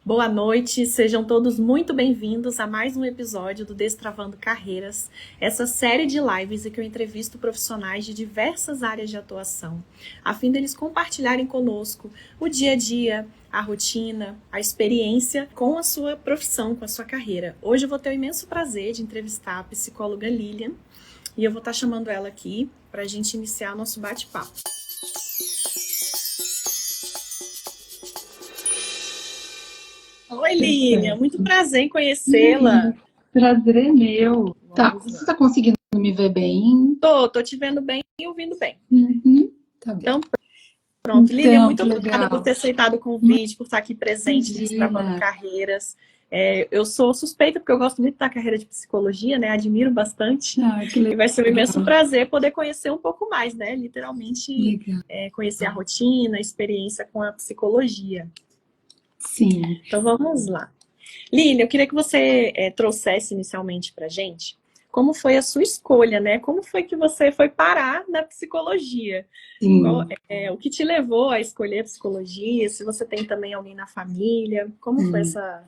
Boa noite, sejam todos muito bem-vindos a mais um episódio do Destravando Carreiras, essa série de lives em que eu entrevisto profissionais de diversas áreas de atuação, a fim deles compartilharem conosco o dia a dia, a rotina, a experiência com a sua profissão, com a sua carreira. Hoje eu vou ter o imenso prazer de entrevistar a psicóloga Lilian e eu vou estar chamando ela aqui para a gente iniciar o nosso bate-papo. Oi, Lilian, muito prazer em conhecê-la. Prazer é meu. Tá, você está conseguindo me ver bem? Tô te vendo bem e ouvindo bem. Tá bem. Então, pronto. Então, Lilian, muito obrigada legal. por ter aceitado o convite, por estar aqui presente, Destravando Carreiras. Eu sou suspeita porque eu gosto muito da carreira de psicologia, né? Admiro bastante. Que legal. E vai ser um imenso prazer poder conhecer um pouco mais, né? Literalmente, conhecer a rotina, a experiência com a psicologia. Sim. Então, vamos lá. Lilian, eu queria que você trouxesse inicialmente para a gente como foi a sua escolha, né? Como foi que você foi parar na psicologia? Sim. O que te levou a escolher a psicologia? Se você tem também alguém na família, como foi essa...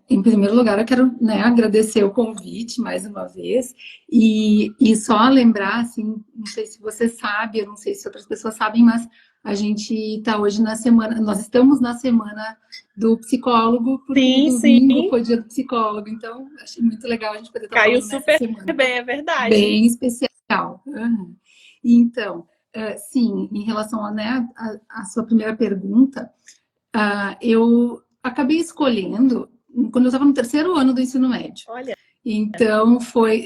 Em primeiro lugar, eu quero agradecer o convite mais uma vez e só lembrar, assim, não sei se você sabe, eu não sei se outras pessoas sabem, mas a gente está hoje na semana, nós estamos na semana do psicólogo, porque domingo foi dia do psicólogo, então achei muito legal a gente poder estar falando nessa semana. Caiu super bem, é verdade. Bem especial. Então, sim, em relação a sua primeira pergunta, eu acabei escolhendo quando eu estava no terceiro ano do ensino médio. Olha. Então,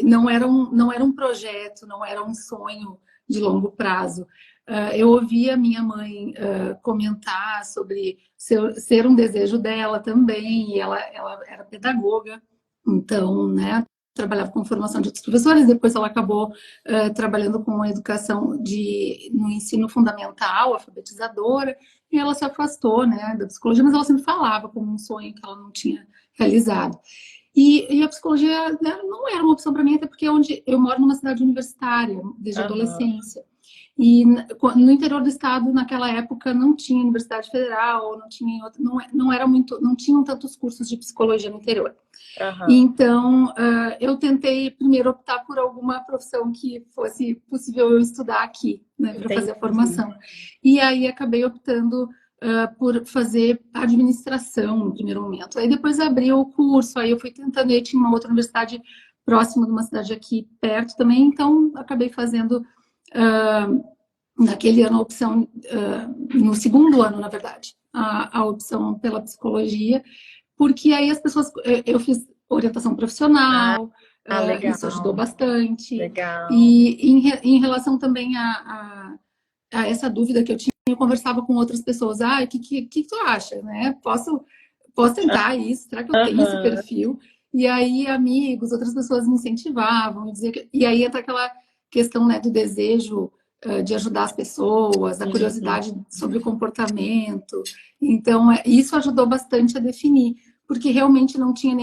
não era um projeto, não era um sonho de longo prazo. Eu ouvi a minha mãe comentar sobre ser um desejo dela também, e ela era pedagoga, então, trabalhava com formação de outros professores, depois ela acabou trabalhando com a educação no ensino fundamental, alfabetizadora, e ela se afastou da psicologia, mas ela sempre falava como um sonho que ela não tinha realizado. E a psicologia não era uma opção para mim, até porque eu moro numa cidade universitária, desde a adolescência. E no interior do estado, naquela época, não tinha universidade federal, não tinham tantos cursos de psicologia no interior. Então, eu tentei primeiro optar por alguma profissão que fosse possível eu estudar aqui, para fazer a formação. E aí acabei optando por fazer administração no primeiro momento. Aí depois abri o curso, aí eu fui tentando, e aí tinha uma outra universidade próxima de uma cidade aqui perto também, então acabei fazendo naquele ano a opção, no segundo ano, na verdade, a opção pela psicologia, porque aí as pessoas, eu fiz orientação profissional, isso ajudou bastante. Legal. E em relação também a essa dúvida que eu tinha, eu conversava com outras pessoas, o que tu acha, Posso tentar isso? Será que eu tenho esse perfil? E aí amigos, outras pessoas me incentivavam, e aí entra aquela questão do desejo de ajudar as pessoas, a curiosidade sobre o comportamento. Então, isso ajudou bastante a definir, porque realmente não tinha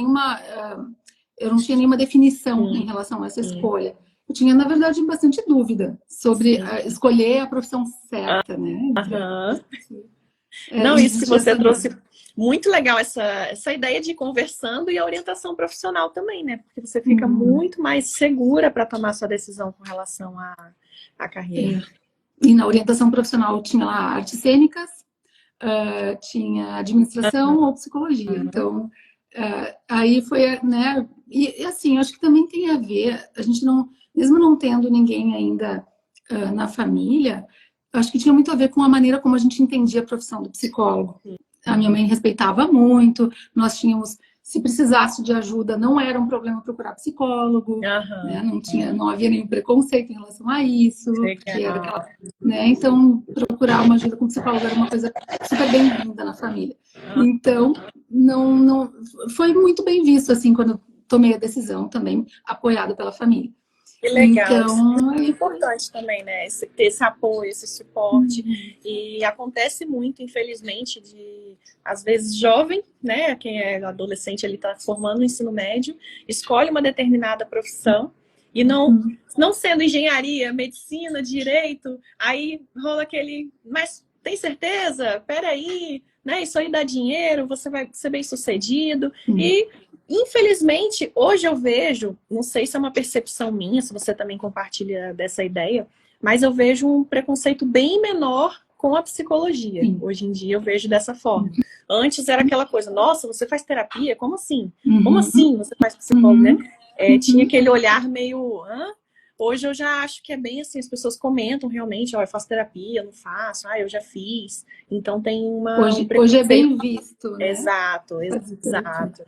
eu não tinha nenhuma definição em relação a essa escolha. Eu tinha, na verdade, bastante dúvida sobre escolher a profissão certa, Não, isso que você trouxe, muito legal, essa ideia de ir conversando e a orientação profissional também, Porque você fica muito mais segura para tomar sua decisão com relação à carreira. E na orientação profissional tinha lá artes cênicas, tinha administração ou psicologia. Então, aí foi, E assim, acho que também tem a ver, a gente não, mesmo não tendo ninguém ainda na família, acho que tinha muito a ver com a maneira como a gente entendia a profissão do psicólogo. A minha mãe respeitava muito, nós tínhamos, se precisasse de ajuda, não era um problema procurar psicólogo, não havia nenhum preconceito em relação a isso, que era aquela, então procurar uma ajuda com psicólogo era uma coisa super bem-vinda na família. Então, não foi muito bem visto, assim, quando eu tomei a decisão também, apoiada pela família. Que legal, então, isso é importante também, ter esse apoio, esse suporte. E acontece muito, infelizmente, às vezes, jovem, quem é adolescente, ele está formando o ensino médio, escolhe uma determinada profissão e não sendo engenharia, medicina, direito, aí rola aquele, mas tem certeza? Peraí, né? Isso aí dá dinheiro, você vai ser bem-sucedido. Hum. E, infelizmente, hoje eu vejo, não sei se é uma percepção minha, se você também compartilha dessa ideia, mas eu vejo um preconceito bem menor com a psicologia. Sim. Hoje em dia eu vejo dessa forma. Antes era aquela coisa, nossa, você faz terapia? Como assim? Uhum. Como assim você faz psicólogo, Uhum. né? Tinha aquele olhar meio... Hã? Hoje eu já acho que é bem assim, as pessoas comentam realmente, ó, eu faço terapia, eu não faço, eu já fiz. Então tem um Hoje é preconceito. bem visto, né? Exato, Fazer terapia. exato.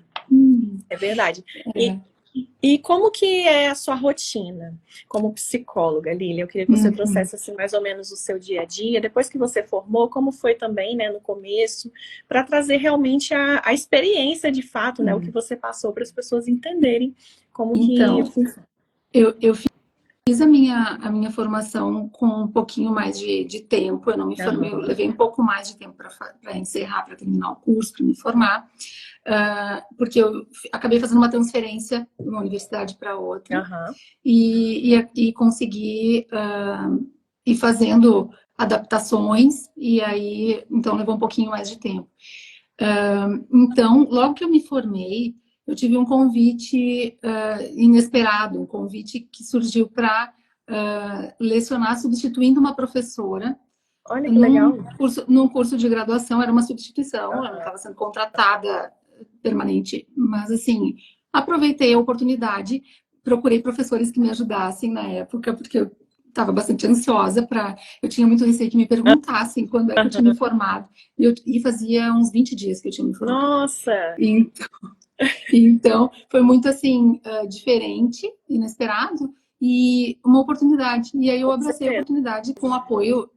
É verdade. É. E como que é a sua rotina como psicóloga, Lília? Eu queria que você Uhum. trouxesse assim, mais ou menos o seu dia a dia, depois que você formou, como foi também, né, no começo, para trazer realmente a experiência de fato, né, o que você passou para as pessoas entenderem como Então, que funciona. eu fiz a minha formação com um pouquinho mais de tempo, eu não me formei, eu levei um pouco mais de tempo para encerrar, para terminar o curso, para me formar, porque eu acabei fazendo uma transferência de uma universidade para outra, e consegui ir fazendo adaptações, e aí, então, levou um pouquinho mais de tempo. Então, logo que eu me formei, eu tive um convite inesperado, um convite que surgiu para lecionar substituindo uma professora. Olha que legal. Num curso de graduação, era uma substituição, ela não estava sendo contratada permanente, mas assim, aproveitei a oportunidade, procurei professores que me ajudassem na época, porque eu estava bastante ansiosa eu tinha muito receio que me perguntassem quando é que eu tinha me formado, e fazia uns 20 dias que eu tinha me formado. Nossa! Então foi muito assim, diferente, inesperado, e uma oportunidade. E aí eu abracei a oportunidade com o apoio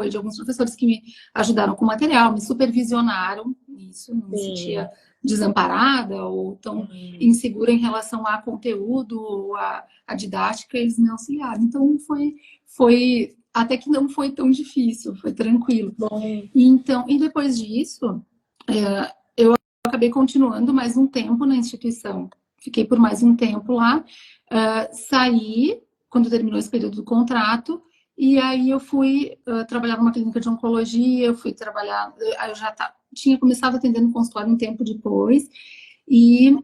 de alguns professores que me ajudaram com material, me supervisionaram nisso, não me sentia desamparada ou tão insegura em relação a conteúdo ou a didática, eles me auxiliaram. Então foi até que não foi tão difícil, foi tranquilo. E depois disso, eu acabei continuando mais um tempo na instituição. Fiquei por mais um tempo lá, saí quando terminou esse período do contrato, e aí eu fui trabalhar numa clínica de oncologia, eu fui trabalhar, aí eu já tinha começado atendendo no consultório um tempo depois, e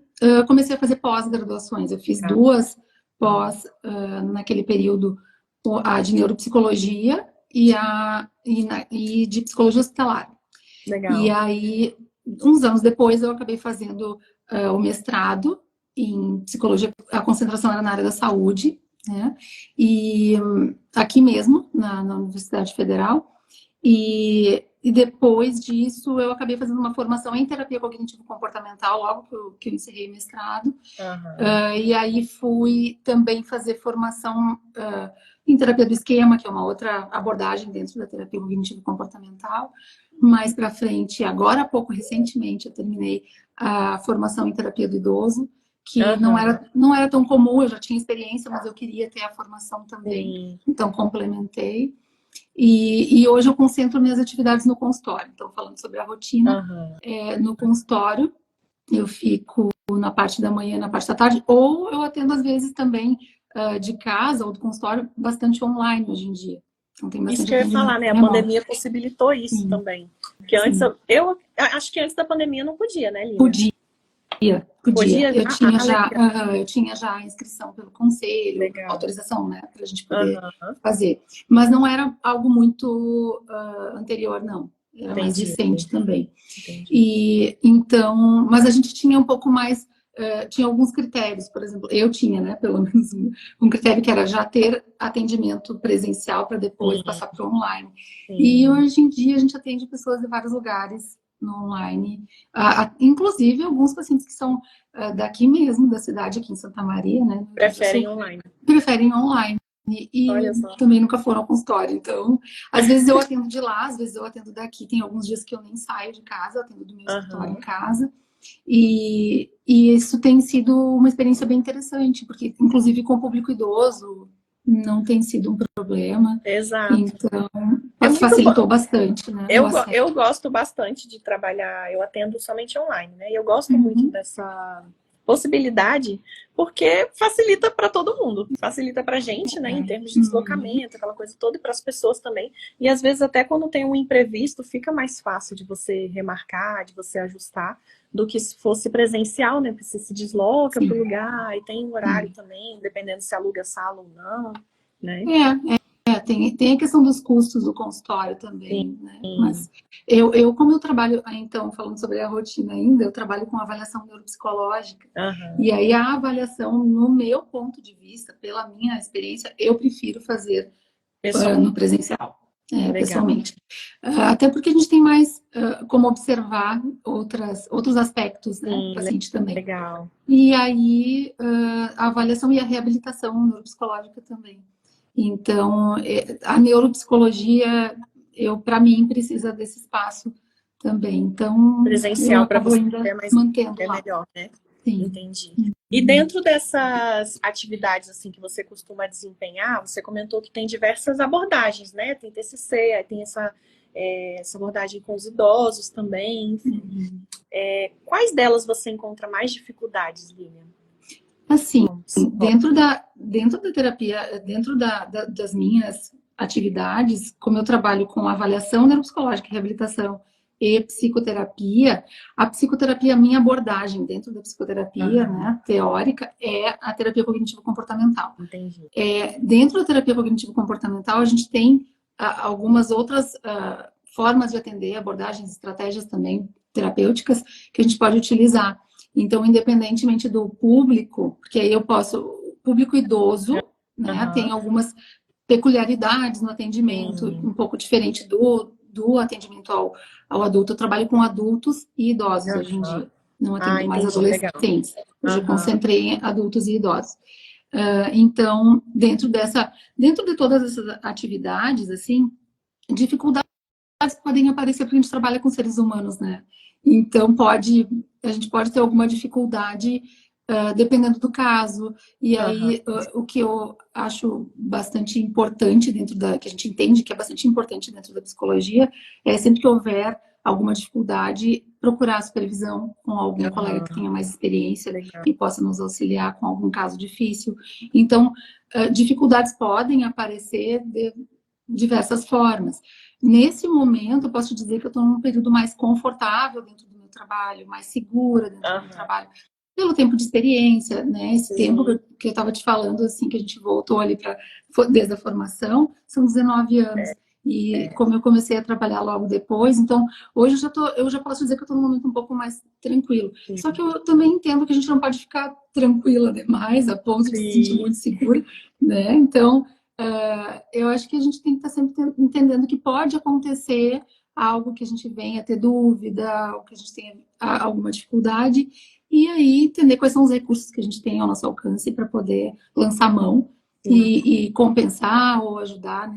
comecei a fazer pós-graduações. Eu fiz 2 pós naquele período, a de neuropsicologia e de psicologia hospitalar. Legal. E aí, uns anos depois, eu acabei fazendo o mestrado em psicologia, a concentração era na área da saúde, né? E aqui mesmo, na Universidade Federal. E depois disso, eu acabei fazendo uma formação em terapia cognitivo-comportamental, logo que eu encerrei o mestrado. E aí fui também fazer formação em terapia do esquema, que é uma outra abordagem dentro da terapia cognitivo-comportamental. Mais para frente, agora há pouco, recentemente, eu terminei a formação em terapia do idoso, que não era tão comum, eu já tinha experiência, mas eu queria ter a formação também. Então, complementei. E hoje eu concentro minhas atividades no consultório. Então, falando sobre a rotina, no consultório, eu fico na parte da manhã e na parte da tarde, ou eu atendo, às vezes, também de casa ou do consultório, bastante online hoje em dia. Então, tem bastante isso que eu ia falar, né? A pandemia possibilitou isso também. Porque antes, eu acho que antes da pandemia não podia, né, Lília? Podia. Eu tinha já a inscrição pelo conselho, autorização, né, para a gente poder fazer. Mas não era algo muito anterior, não. Era mais recente também. E então, mas a gente tinha um pouco mais, tinha alguns critérios, por exemplo, eu tinha, né, pelo menos um critério que era já ter atendimento presencial para depois passar para o online. E hoje em dia a gente atende pessoas de vários lugares no online, inclusive alguns pacientes que são daqui mesmo, da cidade, aqui em Santa Maria, né? Preferem online. Preferem online. E também nunca foram ao consultório. Então, às vezes eu atendo de lá, às vezes eu atendo daqui. Tem alguns dias que eu nem saio de casa, eu atendo do meu escritório em casa. E isso tem sido uma experiência bem interessante, porque, inclusive, com o público idoso, não tem sido um problema. Exato. Então, facilitou bastante, né? Eu gosto bastante de trabalhar, eu atendo somente online, né? E eu gosto muito possibilidade, porque facilita para todo mundo, facilita para a gente, né, em termos de deslocamento, aquela coisa toda, e para as pessoas também. E às vezes até quando tem um imprevisto, fica mais fácil de você remarcar, de você ajustar, do que se fosse presencial, né, porque você se desloca para o lugar e tem um horário também, dependendo se aluga sala ou não, né? Tem a questão dos custos do consultório também, né? Mas como eu trabalho, então, falando sobre a rotina ainda, eu trabalho com avaliação neuropsicológica. E aí a avaliação, no meu ponto de vista, pela minha experiência, eu prefiro fazer no presencial, pessoalmente. Até porque a gente tem mais como observar outros aspectos, né, do paciente também. Legal. E aí a avaliação e a reabilitação neuropsicológica também. Então, a neuropsicologia, para mim, precisa desse espaço também. Então, presencial para você ainda mantendo lá. Melhor, né? Sim. Entendi. E dentro dessas atividades assim que você costuma desempenhar, você comentou que tem diversas abordagens, né? Tem TCC, aí tem essa abordagem com os idosos também, enfim. Quais delas você encontra mais dificuldades, Lilian? Assim, dentro da terapia, dentro das minhas atividades, como eu trabalho com avaliação neuropsicológica, reabilitação e psicoterapia, a psicoterapia, a minha abordagem dentro da psicoterapia, né, teórica, é a terapia cognitivo-comportamental. Entendi. Dentro da terapia cognitivo-comportamental, a gente tem algumas outras formas de atender, abordagens, estratégias também terapêuticas que a gente pode utilizar. Então, independentemente do público, porque aí eu posso, público idoso, né, tem algumas peculiaridades no atendimento, um pouco diferente do atendimento ao adulto. Eu trabalho com adultos e idosos hoje em dia, não atendo mais adolescentes. Hoje eu concentrei em adultos e idosos. Então, dentro de todas essas atividades, assim, dificuldades podem aparecer porque a gente trabalha com seres humanos, né? Então, a gente pode ter alguma dificuldade dependendo do caso. E aí, o que eu acho bastante importante que a gente entende que é bastante importante dentro da psicologia, é sempre que houver alguma dificuldade, procurar supervisão com algum colega que tenha mais experiência e possa nos auxiliar com algum caso difícil. Então, dificuldades podem aparecer de diversas formas. Nesse momento, eu posso dizer que eu estou num período mais confortável dentro do meu trabalho, mais segura dentro do meu trabalho, pelo tempo de experiência, né? Esse tempo que eu estava te falando, assim, que a gente voltou ali desde a formação, são 19 anos. E como eu comecei a trabalhar logo depois, então, hoje eu já posso dizer que eu estou num momento um pouco mais tranquilo. Só que eu também entendo que a gente não pode ficar tranquila demais, a ponto de se sentir muito segura, né? Então, eu acho que a gente tem que estar sempre entendendo que pode acontecer algo que a gente venha a ter dúvida, algo que a gente tenha alguma dificuldade, e aí entender quais são os recursos que a gente tem ao nosso alcance para poder lançar mão e compensar ou ajudar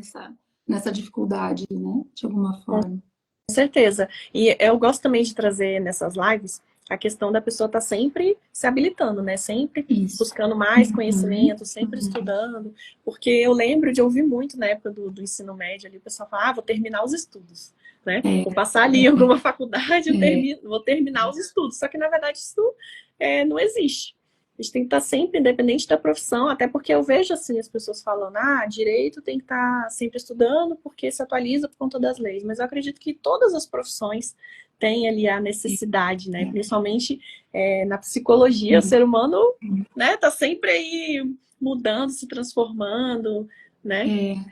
nessa dificuldade, né? De alguma forma. Com certeza. E eu gosto também de trazer nessas lives a questão da pessoa estar sempre se habilitando, né? Sempre buscando mais conhecimento, sempre estudando. Porque eu lembro de ouvir muito na época do ensino médio ali, o pessoal falava, vou terminar os estudos, né? Vou passar ali em alguma faculdade, vou terminar os estudos. Só que, na verdade, isso não existe. A gente tem que estar sempre, independente da profissão, até porque eu vejo assim as pessoas falando, direito tem que estar sempre estudando porque se atualiza por conta das leis. Mas eu acredito que todas as profissões têm ali a necessidade, né? Principalmente na psicologia, o ser humano, né, tá sempre aí mudando, se transformando, né?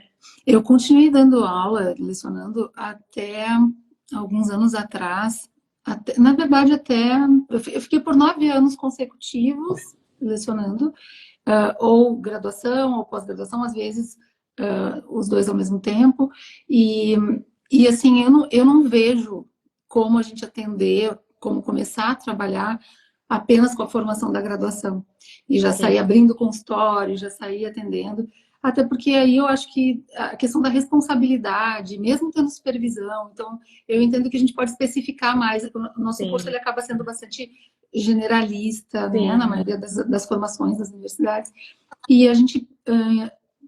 Eu continuei dando aula, lecionando até alguns anos atrás. Na verdade, eu fiquei por 9 anos consecutivos lecionando, ou graduação, ou pós-graduação, às vezes os dois ao mesmo tempo. E assim, eu não vejo como a gente atender, como começar a trabalhar apenas com a formação da graduação. E já sair abrindo consultório, já sair atendendo. Até porque aí eu acho que a questão da responsabilidade, mesmo tendo supervisão, então eu entendo que a gente pode especificar mais. O nosso curso ele acaba sendo bastante generalista, né, na maioria das formações das universidades. E a gente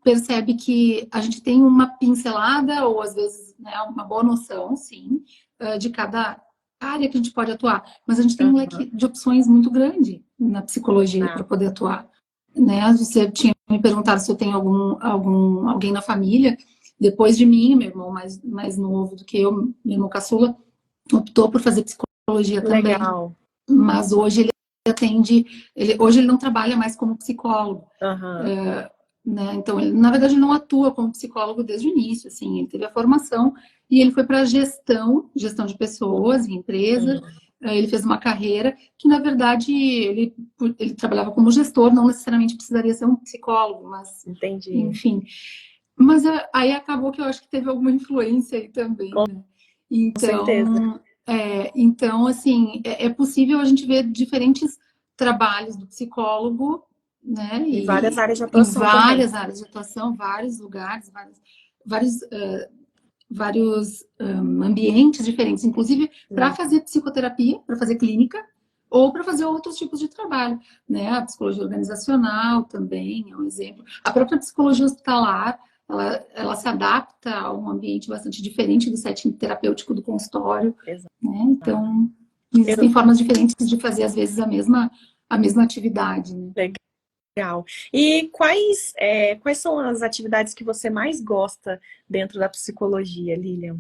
percebe que a gente tem uma pincelada, ou às vezes, né, uma boa noção, de cada área que a gente pode atuar. Mas a gente tem um leque de opções muito grande. na psicologia para poder atuar, né? Você tinha me perguntado se eu tenho alguém na família. Depois de mim, meu irmão mais novo do que eu, meu irmão caçula, optou por fazer psicologia também. Legal. Mas hoje ele atende, hoje ele não trabalha mais como psicólogo. Né? Então, na verdade, ele não atua como psicólogo desde o início, assim, ele teve a formação e ele foi para gestão de pessoas, em empresas. Ele fez uma carreira que, na verdade, ele trabalhava como gestor, não necessariamente precisaria ser um psicólogo, mas, entendi. Enfim. Mas aí acabou que eu acho que teve alguma influência aí também, né? Com certeza. Então, assim, é possível a gente ver diferentes trabalhos do psicólogo, né? E várias áreas de Em atuação várias também. áreas de atuação, vários lugares, vários ambientes diferentes, inclusive para fazer psicoterapia, para fazer clínica, ou para fazer outros tipos de trabalho, né? A psicologia organizacional também é um exemplo. A própria psicologia hospitalar, ela se adapta a um ambiente bastante diferente do setting terapêutico do consultório, né? Então, existem formas diferentes de fazer, às vezes, a mesma atividade, né? Legal. E quais são as atividades que você mais gosta dentro da psicologia, Lilian?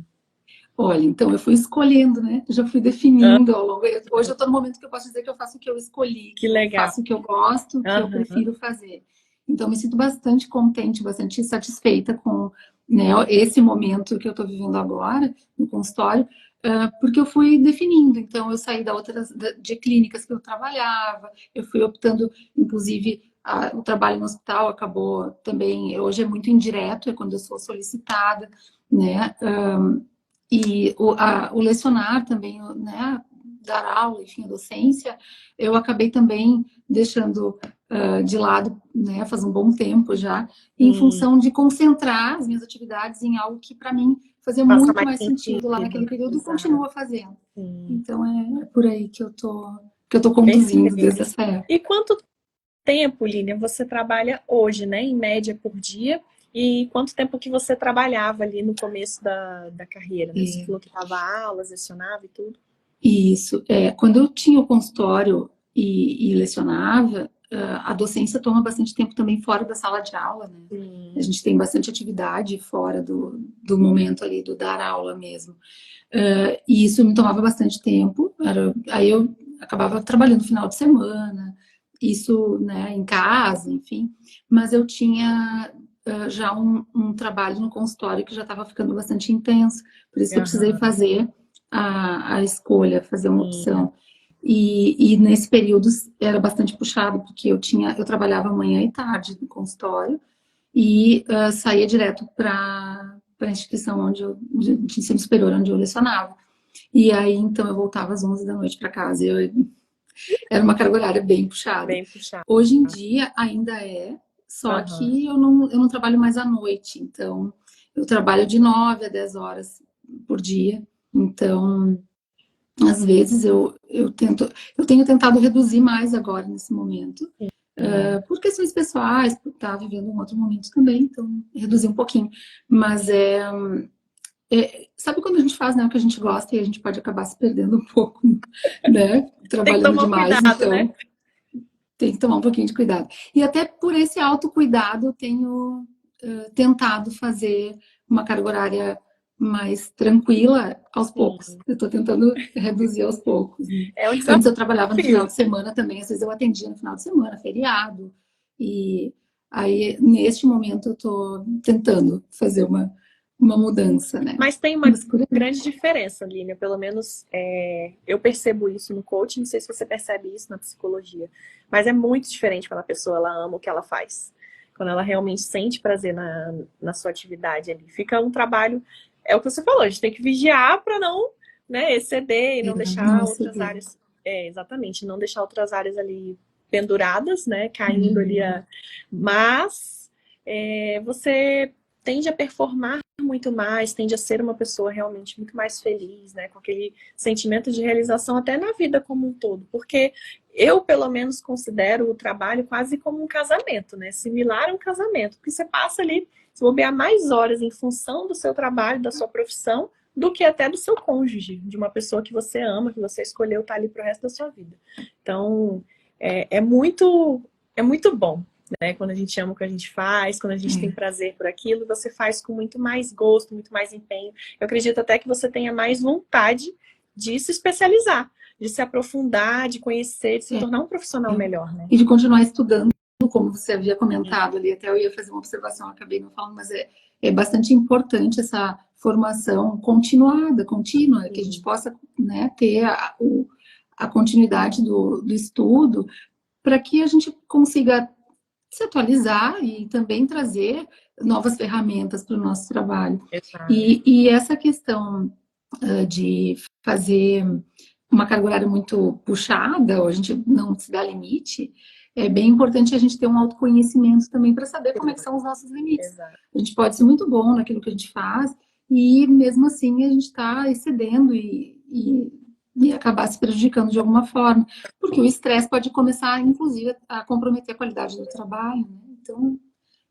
Olha, então eu fui escolhendo, né? Já fui definindo ao longo. Hoje eu estou no momento que eu posso dizer que eu faço o que eu escolhi, que legal. Eu faço o que eu gosto, o que eu prefiro fazer. Então, me sinto bastante contente, bastante satisfeita com, né, esse momento que eu estou vivendo agora, no consultório, porque eu fui definindo. Então, eu saí de clínicas que eu trabalhava, eu fui optando, inclusive, o trabalho no hospital acabou também, hoje é muito indireto, é quando eu sou solicitada, né? E o lecionar também, né, dar aula, enfim, a docência, eu acabei também deixando de lado, né, faz um bom tempo já, em função de concentrar as minhas atividades em algo que, para mim, fazia muito mais sentido lá naquele período e continua fazendo. Então, é por aí que eu tô conduzindo desde essa época. E quanto tempo, Lilian, você trabalha hoje, né, em média por dia? E quanto tempo que você trabalhava ali no começo da carreira? Né? Você falou que dava aulas, lecionava e tudo. Isso. Quando eu tinha o consultório e lecionava, a docência toma bastante tempo também fora da sala de aula, né? A gente tem bastante atividade fora do momento ali do dar aula mesmo. E isso me tomava bastante tempo. Aí eu acabava trabalhando no final de semana, isso, né, em casa, enfim. Mas eu tinha já um trabalho no consultório que já estava ficando bastante intenso. Por isso que eu precisei fazer a escolha, fazer uma opção. E nesse período era bastante puxado, porque eu trabalhava manhã e tarde no consultório e saía direto para a instituição de ensino superior, onde eu lecionava. E aí, então, eu voltava às 11 da noite para casa. Era uma carga horária bem puxada. Hoje em dia, ainda só que eu não trabalho mais à noite. Então, eu trabalho de 9 a 10 horas por dia. Então, às vezes, eu tenho tentado reduzir mais agora, nesse momento. Por questões pessoais, por estar vivendo um outro momento também, então reduzir um pouquinho. Mas sabe quando a gente faz, né, o que a gente gosta e a gente pode acabar se perdendo um pouco, né? Trabalhando demais, cuidado, então né? Tem que tomar um pouquinho de cuidado. E até por esse autocuidado eu tenho tentado fazer uma carga horária mais tranquila aos poucos. Eu estou tentando reduzir aos poucos. Antes eu trabalhava no final de semana também, às vezes eu atendia no final de semana, feriado. E aí, neste momento, eu estou tentando fazer uma mudança, né? Mas tem uma grande diferença, Lilian, pelo menos eu percebo isso no coaching, não sei se você percebe isso na psicologia, mas é muito diferente quando a pessoa ela ama o que ela faz, quando ela realmente sente prazer na sua atividade ali. Fica um trabalho, é o que você falou, a gente tem que vigiar para não, né, exceder e não deixar outras áreas, exatamente, não deixar outras áreas ali penduradas, né, caindo ali, mas você tende a performar muito mais, tende a ser uma pessoa realmente muito mais feliz, né, com aquele sentimento de realização até na vida como um todo, porque eu, pelo menos, considero o trabalho quase como um casamento, né, similar a um casamento, porque você passa ali, se bobear mais horas em função do seu trabalho, da sua profissão, do que até do seu cônjuge, de uma pessoa que você ama, que você escolheu estar ali pro resto da sua vida. Então, é muito, é muito bom, né? Quando a gente ama o que a gente faz, quando a gente tem prazer por aquilo, você faz com muito mais gosto, muito mais empenho. Eu acredito até que você tenha mais vontade de se especializar, de se aprofundar, de conhecer, de se tornar um profissional melhor, né? E de continuar estudando, como você havia comentado ali, até eu ia fazer uma observação, acabei não falando, mas é bastante importante essa formação continuada, contínua, que a gente possa, né, ter a continuidade do estudo, para que a gente consiga se atualizar e também trazer novas ferramentas para o nosso trabalho. E essa questão de fazer uma carga horária muito puxada, ou a gente não se dá limite, é bem importante a gente ter um autoconhecimento também para saber como é que são os nossos limites. Exato. A gente pode ser muito bom naquilo que a gente faz e mesmo assim a gente está excedendo e acabar se prejudicando de alguma forma, porque o estresse pode começar, inclusive, a comprometer a qualidade do trabalho, né? Então,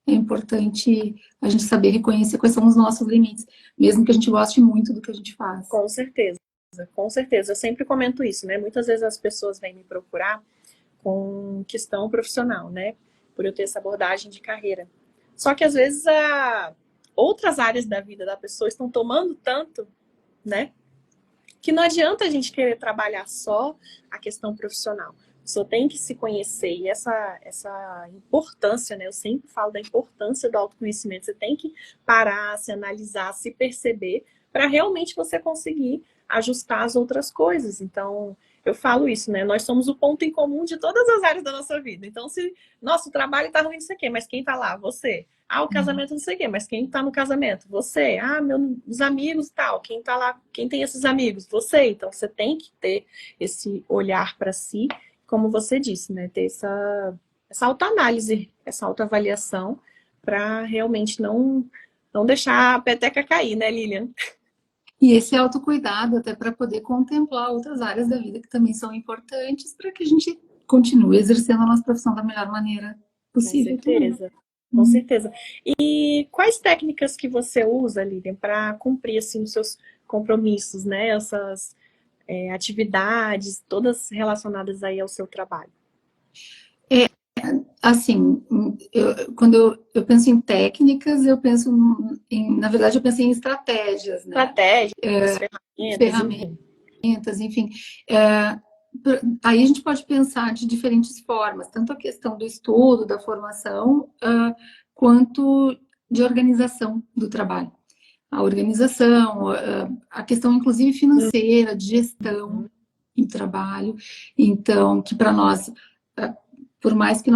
é importante a gente saber reconhecer quais são os nossos limites, mesmo que a gente goste muito do que a gente faz. Com certeza, com certeza. Eu sempre comento isso, né? Muitas vezes as pessoas vêm me procurar com questão profissional, né? Por eu ter essa abordagem de carreira. Só que às vezes outras áreas da vida da pessoa estão tomando tanto, né? Que não adianta a gente querer trabalhar só a questão profissional. A pessoa tem que se conhecer. E essa importância, né? Eu sempre falo da importância do autoconhecimento. Você tem que parar, se analisar, se perceber, para realmente você conseguir ajustar as outras coisas. Então, eu falo isso, né? Nós somos o ponto em comum de todas as áreas da nossa vida. Então, se nosso trabalho tá ruim, não sei o quê, mas quem tá lá? Você. Ah, o casamento não sei o quê, mas quem tá no casamento? Você. Ah, meus amigos e tal. Quem tá lá? Quem tem esses amigos? Você. Então, você tem que ter esse olhar para si, como você disse, né? Ter essa autoanálise, essa autoavaliação, para realmente não deixar a peteca cair, né, Lilian? E esse autocuidado até para poder contemplar outras áreas da vida que também são importantes para que a gente continue exercendo a nossa profissão da melhor maneira possível. Com certeza. Com certeza. E quais técnicas que você usa, Lilian, para cumprir assim, os seus compromissos, né? Essas atividades, todas relacionadas aí ao seu trabalho? Assim, quando eu penso em técnicas, eu penso na verdade, eu penso em estratégias, né? Estratégias, ferramentas, enfim. Aí a gente pode pensar de diferentes formas, tanto a questão do estudo, da formação, quanto de organização do trabalho. A organização, a questão inclusive financeira, de gestão em trabalho. Então, que para nós, por mais que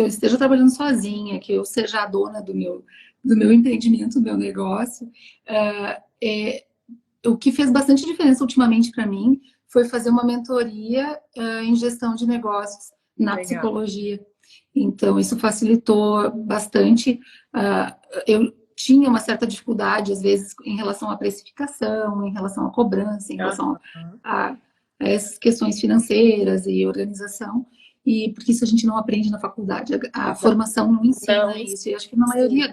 eu esteja trabalhando sozinha, que eu seja a dona do meu empreendimento, do meu negócio, o que fez bastante diferença ultimamente para mim foi fazer uma mentoria em gestão de negócios na psicologia. Então, isso facilitou bastante. Eu tinha uma certa dificuldade, às vezes, em relação à precificação, em relação à cobrança, em relação a essas questões financeiras e organização. E porque isso a gente não aprende na faculdade. A formação não ensina isso. E acho que na maioria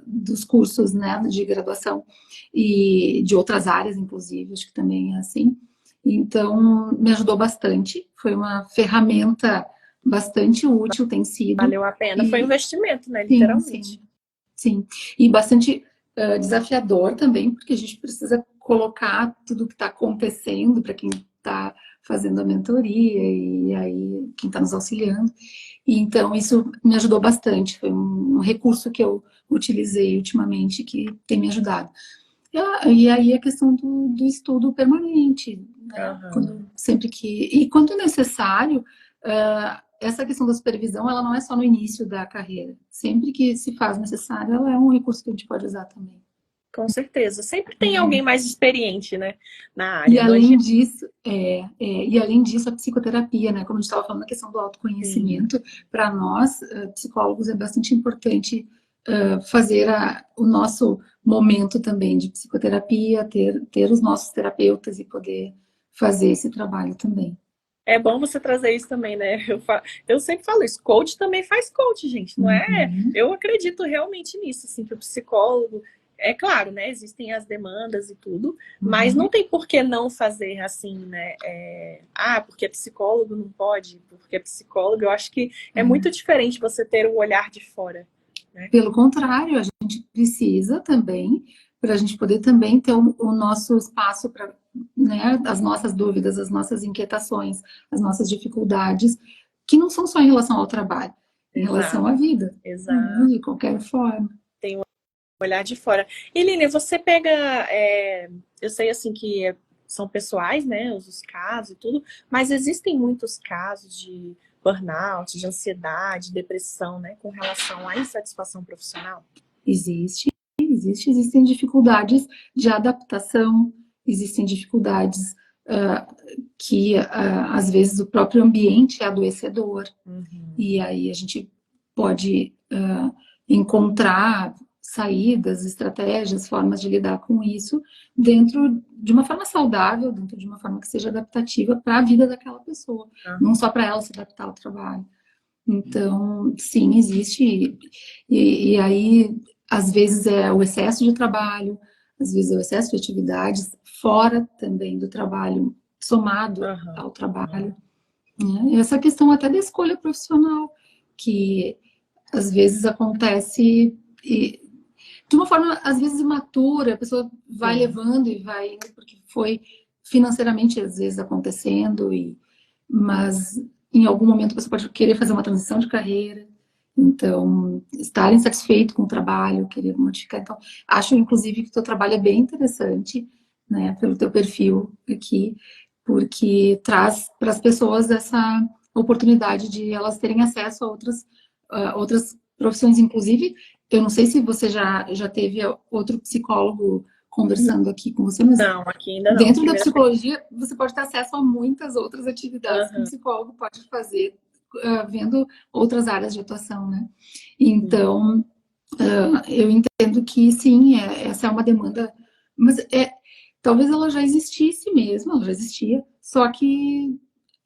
dos cursos, né, de graduação e de outras áreas, inclusive, acho que também é assim. Então, me ajudou bastante. Foi uma ferramenta bastante útil, tem sido. Valeu a pena. Foi um investimento, né, literalmente. Sim. E bastante desafiador também, porque a gente precisa colocar tudo o que está acontecendo para quem está fazendo a mentoria e aí quem está nos auxiliando. E, então, isso me ajudou bastante. Foi um recurso que eu utilizei ultimamente que tem me ajudado. E aí a questão do estudo permanente, né? E quando necessário, essa questão da supervisão, ela não é só no início da carreira. Sempre que se faz necessário, ela é um recurso que a gente pode usar também. Com certeza. Sempre tem alguém mais experiente, né, na área. E além disso, a psicoterapia, né? Como a gente estava falando, a questão do autoconhecimento, para nós, psicólogos, é bastante importante fazer o nosso momento também de psicoterapia, ter os nossos terapeutas e poder fazer esse trabalho também. É bom você trazer isso também, né? Eu sempre falo isso, coach também faz coach, gente, não é? Eu acredito realmente nisso, assim, que o psicólogo, é claro, né? Existem as demandas e tudo, mas não tem por que não fazer assim, né? Porque é psicólogo não pode, porque é psicólogo. Eu acho que é muito diferente você ter o olhar de fora, né? Pelo contrário, a gente precisa também, para a gente poder também ter o nosso espaço para, né, as nossas dúvidas, as nossas inquietações, as nossas dificuldades, que não são só em relação ao trabalho, em relação à vida, Exato. de qualquer forma. Tem um olhar de fora. E Línia, você pega, eu sei assim que são pessoais, né, os casos e tudo, mas existem muitos casos de burnout, de ansiedade, depressão, né, com relação à insatisfação profissional? Existem dificuldades de adaptação, existem dificuldades que às vezes o próprio ambiente é adoecedor, e aí a gente pode encontrar saídas, estratégias, formas de lidar com isso dentro de uma forma saudável, dentro de uma forma que seja adaptativa para a vida daquela pessoa, não só para ela se adaptar ao trabalho. Então, sim, existe, e aí às vezes é o excesso de trabalho, às vezes é o excesso de atividades, fora também do trabalho, somado ao trabalho. Né? E essa questão até da escolha profissional, que às vezes acontece de uma forma, às vezes, imatura, a pessoa vai levando e vai indo, porque foi financeiramente, às vezes, acontecendo, mas em algum momento você pode querer fazer uma transição de carreira, então, estar insatisfeito com o trabalho, querer modificar. Então, acho, inclusive, que o teu trabalho é bem interessante, né, pelo teu perfil aqui, porque traz para as pessoas essa oportunidade de elas terem acesso a outras profissões, inclusive, eu não sei se você já teve outro psicólogo conversando aqui com você, mas não, aqui ainda não. Dentro da psicologia, você pode ter acesso a muitas outras atividades que um psicólogo pode fazer, vendo outras áreas de atuação, né? Então, eu entendo que, sim, essa é uma demanda, mas talvez ela já existisse mesmo, ela já existia, só que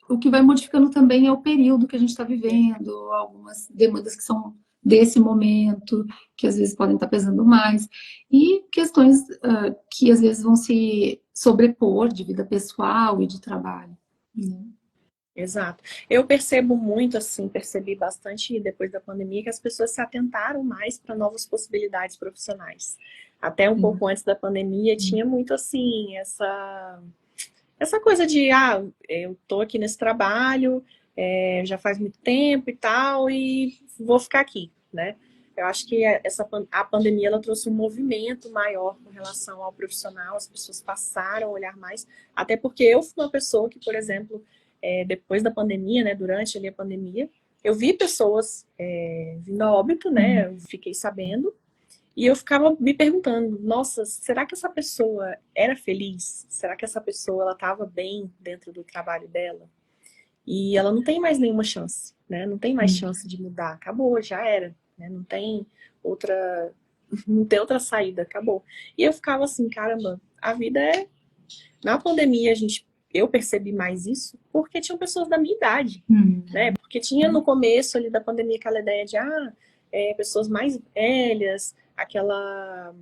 o que vai modificando também é o período que a gente está vivendo, algumas demandas que são desse momento, que às vezes podem estar pesando mais, e questões que às vezes vão se sobrepor de vida pessoal e de trabalho. Exato. Eu percebo muito, assim, percebi bastante depois da pandemia que as pessoas se atentaram mais para novas possibilidades profissionais. Até um pouco antes da pandemia tinha muito, assim, essa coisa de, eu tô aqui nesse trabalho, já faz muito tempo e tal, e vou ficar aqui, né? Eu acho que a pandemia ela trouxe um movimento maior com relação ao profissional, as pessoas passaram a olhar mais, até porque eu fui uma pessoa que, por exemplo, depois da pandemia, né, durante ali a pandemia, eu vi pessoas vindo a óbito, né, eu fiquei sabendo, e eu ficava me perguntando, nossa, será que essa pessoa era feliz? Será que essa pessoa ela estava bem dentro do trabalho dela? E ela não tem mais nenhuma chance, né? Não tem mais chance de mudar. Acabou, já era, né? Não tem outra saída, acabou. E eu ficava assim, caramba, a vida é... Na pandemia, eu percebi mais isso porque tinham pessoas da minha idade, né? Porque tinha no começo ali da pandemia aquela ideia de, pessoas mais velhas, aquela...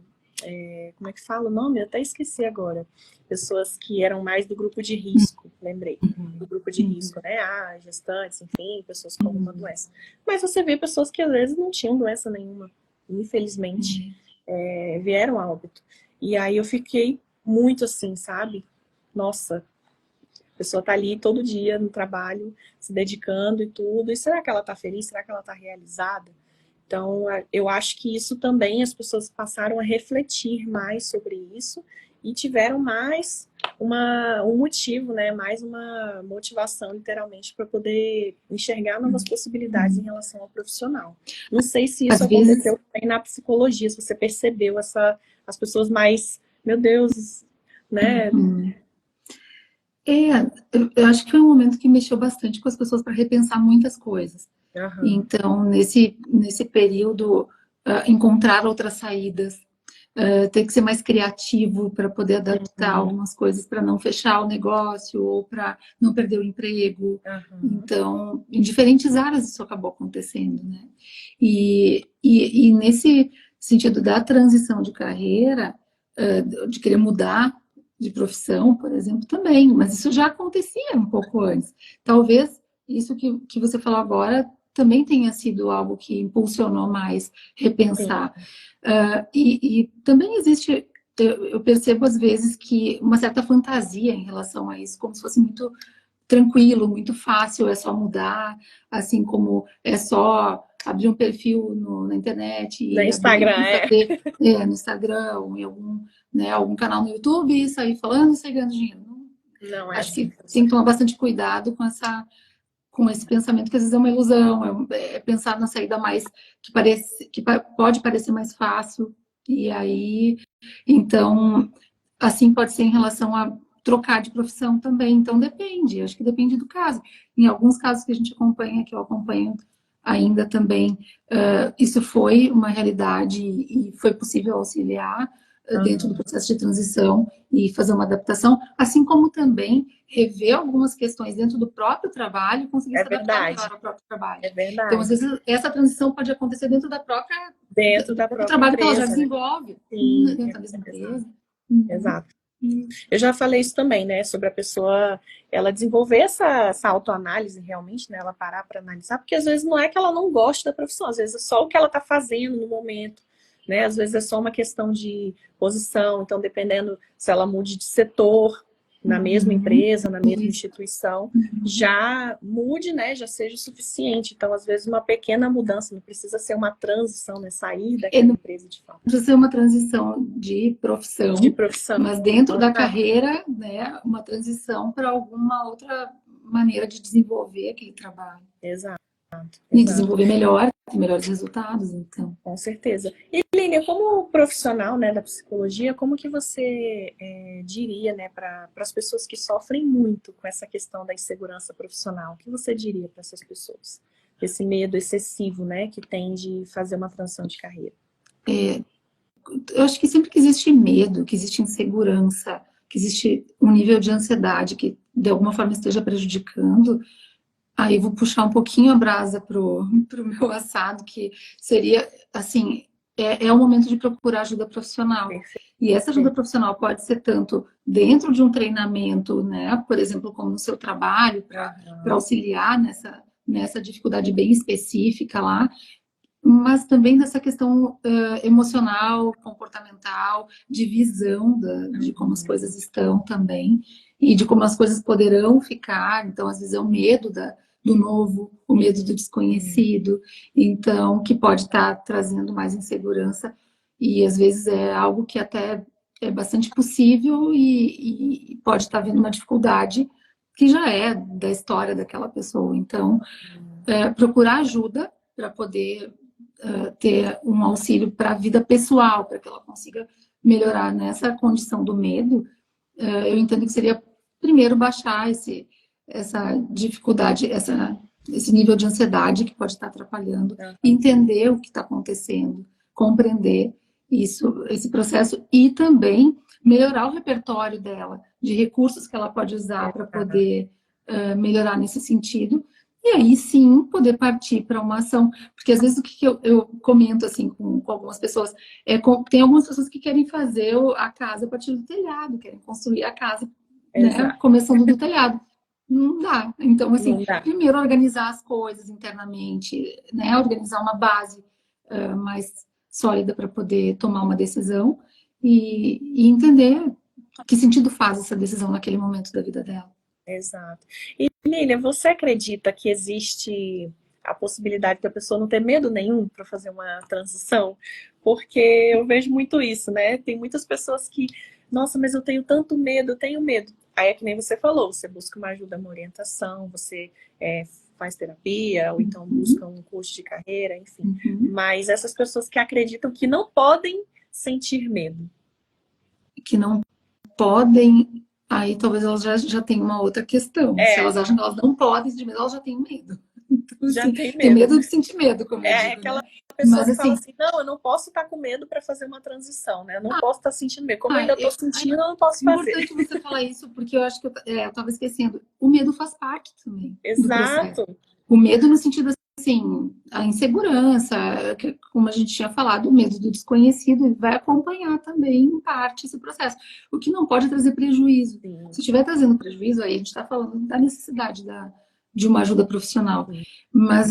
como é que fala o nome? Eu até esqueci agora. Pessoas que eram mais do grupo de risco, lembrei. Do grupo de risco, né? Gestantes, enfim, pessoas com alguma doença. Mas você vê pessoas que às vezes não tinham doença nenhuma, infelizmente, vieram a óbito. E aí eu fiquei muito assim, sabe? Nossa, a pessoa tá ali todo dia no trabalho, se dedicando e tudo. E será que ela tá feliz? Será que ela tá realizada? Então, eu acho que isso também, as pessoas passaram a refletir mais sobre isso e tiveram mais um motivo, né? Mais uma motivação, literalmente, para poder enxergar novas possibilidades em relação ao profissional. Não sei se isso aconteceu também na psicologia, se você percebeu as pessoas mais, meu Deus, né? Eu acho que foi um momento que mexeu bastante com as pessoas para repensar muitas coisas. Então, nesse período, encontrar outras saídas, ter que ser mais criativo para poder adaptar algumas coisas, para não fechar o negócio ou para não perder o emprego. Então, em diferentes áreas isso acabou acontecendo, né? E sentido da transição de carreira, de querer mudar de profissão, por exemplo, também, mas isso já acontecia um pouco antes. Talvez isso que você falou agora também tenha sido algo que impulsionou mais repensar. E também existe, eu percebo às vezes que uma certa fantasia em relação a isso, como se fosse muito tranquilo, muito fácil, é só mudar, assim como é só abrir um perfil na internet No Instagram, fazer, no Instagram, ou em algum canal no YouTube e sair falando e sair ganhando dinheiro. Não, acho que tem que tomar bastante cuidado com esse pensamento, que às vezes é uma ilusão, é pensar na saída mais que pode parecer mais fácil, e aí, então, assim pode ser em relação a trocar de profissão também, então depende, acho que depende do caso. Em alguns casos que a gente acompanha, que eu acompanho ainda também, isso foi uma realidade e foi possível auxiliar dentro do processo de transição e fazer uma adaptação, assim como também rever algumas questões dentro do próprio trabalho e conseguir se adaptar melhor ao próprio trabalho. É verdade. Então, às vezes, essa transição pode acontecer dentro do próprio trabalho empresa, que ela já desenvolve, dentro da mesma empresa. Exato. Eu já falei isso também, né, sobre a pessoa, ela desenvolver essa autoanálise realmente, né, ela parar para analisar, porque às vezes não é que ela não gosta da profissão, às vezes é só o que ela está fazendo no momento, né, às vezes é só uma questão de posição, então dependendo se ela mude de setor, na mesma empresa, na mesma instituição, já mude, né, já seja o suficiente. Então, às vezes, uma pequena mudança, não precisa ser uma transição, né, sair daquela empresa de fato. Precisa ser uma transição de profissão, mas dentro da carreira, né, uma transição para alguma outra maneira de desenvolver aquele trabalho. Exato. E desenvolver melhor, ter melhores resultados, então. Com certeza. E, Línia, como profissional, né, da psicologia, como que você diria, né, para as pessoas que sofrem muito com essa questão da insegurança profissional? O que você diria para essas pessoas? Esse medo excessivo, né, que tem de fazer uma transição de carreira? Eu acho que sempre que existe medo, que existe insegurança, que existe um nível de ansiedade que de alguma forma esteja prejudicando, aí vou puxar um pouquinho a brasa pro meu assado, que seria, assim, é o momento de procurar ajuda profissional. Perfeito. E essa ajuda profissional pode ser tanto dentro de um treinamento, né, por exemplo, como no seu trabalho, para auxiliar nessa dificuldade bem específica lá, mas também nessa questão emocional, comportamental, de visão de como as coisas estão também, e de como as coisas poderão ficar. Então, às vezes é o medo do novo, o medo do desconhecido, então, que pode estar trazendo mais insegurança, e às vezes é algo que até é bastante possível e pode estar vindo uma dificuldade que já é da história daquela pessoa. Então, procurar ajuda para poder ter um auxílio para a vida pessoal, para que ela consiga melhorar nessa condição do medo, eu entendo que seria primeiro baixar essa dificuldade, esse nível de ansiedade que pode estar atrapalhando, entender o que está acontecendo, compreender esse processo e também melhorar o repertório dela, de recursos que ela pode usar para poder melhorar nesse sentido. E aí sim poder partir para uma ação, porque às vezes o que eu comento assim com algumas pessoas tem algumas pessoas que querem fazer a casa a partir do telhado, querem construir a casa, né, começando do telhado. Não dá. Então, assim, primeiro organizar as coisas internamente, né, organizar uma base mais sólida para poder tomar uma decisão e entender que sentido faz essa decisão naquele momento da vida dela. Exato. E, Lília, você acredita que existe a possibilidade da pessoa não ter medo nenhum para fazer uma transição? Porque eu vejo muito isso, né? Tem muitas pessoas que, nossa, mas eu tenho tanto medo, eu tenho medo. Aí é que nem você falou, você busca uma ajuda, uma orientação, você faz terapia, ou então busca um curso de carreira, enfim. Mas essas pessoas que acreditam que não podem sentir medo. Que não podem... Aí talvez elas já tenham uma outra questão. Se elas acham que elas não podem sentir medo, elas já têm medo. Então, já assim, tem medo de sentir medo, como eu digo, aquela pessoa mas, que fala assim, não, eu não posso estar com medo para fazer uma transição, né? Eu não posso estar sentindo medo. Como eu ainda estou sentindo, eu não posso fazer. É importante você falar isso, porque eu acho que eu estava esquecendo. O medo faz parte também. Exato. Do processo. O medo no sentido assim, a insegurança, como a gente tinha falado, o medo do desconhecido, vai acompanhar também, em parte, esse processo. O que não pode trazer prejuízo. Sim. Se estiver trazendo prejuízo, aí a gente está falando da necessidade de uma ajuda profissional. Sim. Mas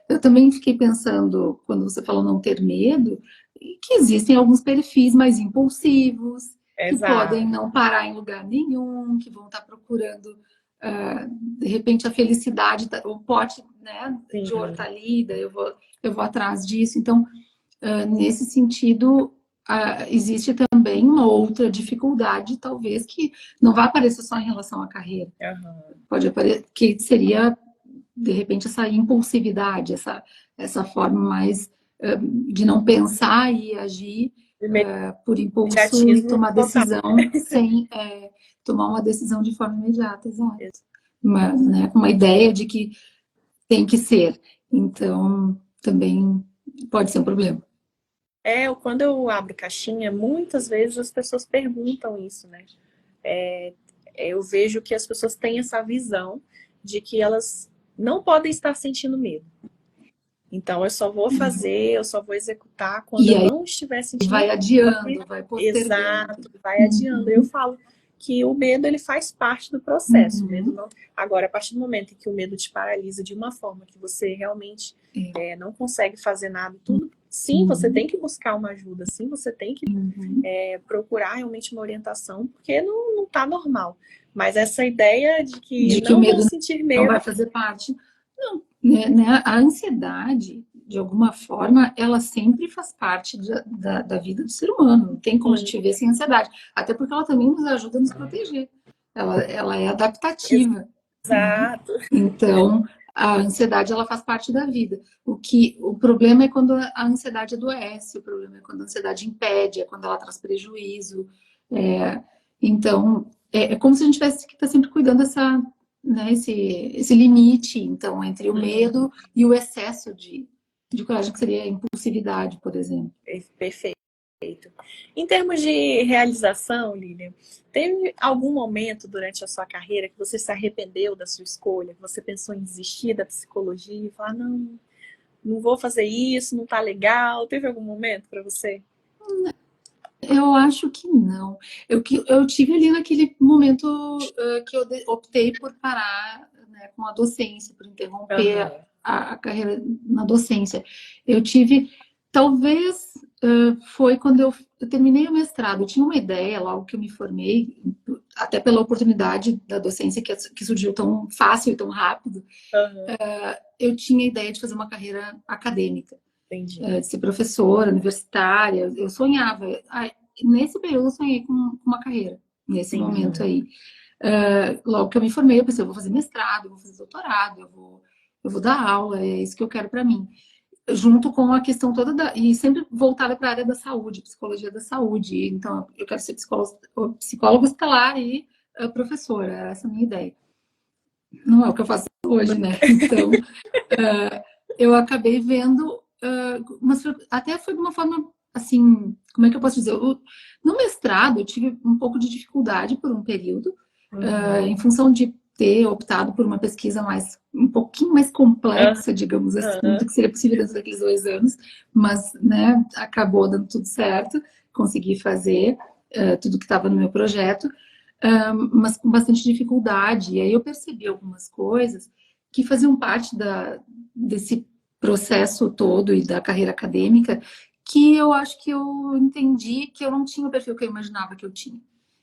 eu também fiquei pensando, quando você falou não ter medo, que existem alguns perfis mais impulsivos, que podem não parar em lugar nenhum, que vão estar procurando de repente a felicidade, o pote, né, de ouro tá ali, daí eu vou atrás disso. Então, nesse sentido, existe também uma outra dificuldade, talvez, que não vai aparecer só em relação à carreira. Pode aparecer, que seria, de repente, essa impulsividade, essa forma mais de não pensar e agir por impulso e tomar decisão sem tomar uma decisão de forma imediata, exato. Mas, né, com uma ideia de que tem que ser. Então, também pode ser um problema. Quando eu abro caixinha, muitas vezes as pessoas perguntam isso, né? Eu vejo que as pessoas têm essa visão de que elas não podem estar sentindo medo. Então, eu só vou fazer, eu só vou executar quando eu não estiver sentindo medo. Vai adiando, vai postergando. Exato, vai adiando. Eu falo que o medo, ele faz parte do processo. O medo não... Agora, a partir do momento em que o medo te paralisa de uma forma que você realmente não consegue fazer nada, tudo, sim, você tem que buscar uma ajuda, sim, você tem que procurar realmente uma orientação, porque não tá normal. Mas essa ideia de que não vou sentir medo... Não vai fazer parte... Não, né? A ansiedade, de alguma forma, ela sempre faz parte da vida do ser humano. Não tem como a gente viver sem ansiedade. Até porque ela também nos ajuda a nos proteger. Ela é adaptativa. Exato. Né? Então, a ansiedade, ela faz parte da vida. O problema é quando a ansiedade adoece, o problema é quando a ansiedade impede, é quando ela traz prejuízo. Então, é como se a gente tivesse que estar sempre cuidando dessa... Né, esse limite, então, entre o medo e o excesso de coragem, que seria a impulsividade, por exemplo. Perfeito. Em termos de realização, Lilian, teve algum momento durante a sua carreira que você se arrependeu da sua escolha, que você pensou em desistir da psicologia e falar, não vou fazer isso, não tá legal? Teve algum momento para você? Eu acho que não. Eu tive ali naquele momento que eu optei por parar, né, com a docência, por interromper a carreira na docência. Eu tive, talvez foi quando eu terminei o mestrado. Eu tinha uma ideia logo que eu me formei, até pela oportunidade da docência que surgiu tão fácil e tão rápido. Eu tinha a ideia de fazer uma carreira acadêmica. Entendi. De ser professora, universitária. Eu sonhava. Nesse período eu sonhei com uma carreira, nesse momento aí. Logo que eu me formei, eu pensei, eu vou fazer mestrado, eu vou fazer doutorado, eu vou dar aula, é isso que eu quero para mim. Junto com a questão toda e sempre voltada para a área da saúde, psicologia da saúde. Então, eu quero ser psicóloga hospitalar e professora, era essa a minha ideia. Não é o que eu faço hoje, né? Então, eu acabei vendo, até foi de uma forma, assim, como é que eu posso dizer? No mestrado, eu tive um pouco de dificuldade por um período, em função de ter optado por uma pesquisa um pouquinho mais complexa, digamos assim, do que seria possível dentro daqueles 2 anos, mas, né, acabou dando tudo certo, consegui fazer tudo que estava no meu projeto, mas com bastante dificuldade. E aí eu percebi algumas coisas que faziam parte desse processo todo e da carreira acadêmica, que eu acho que eu entendi que eu não tinha o perfil que eu imaginava que eu tinha.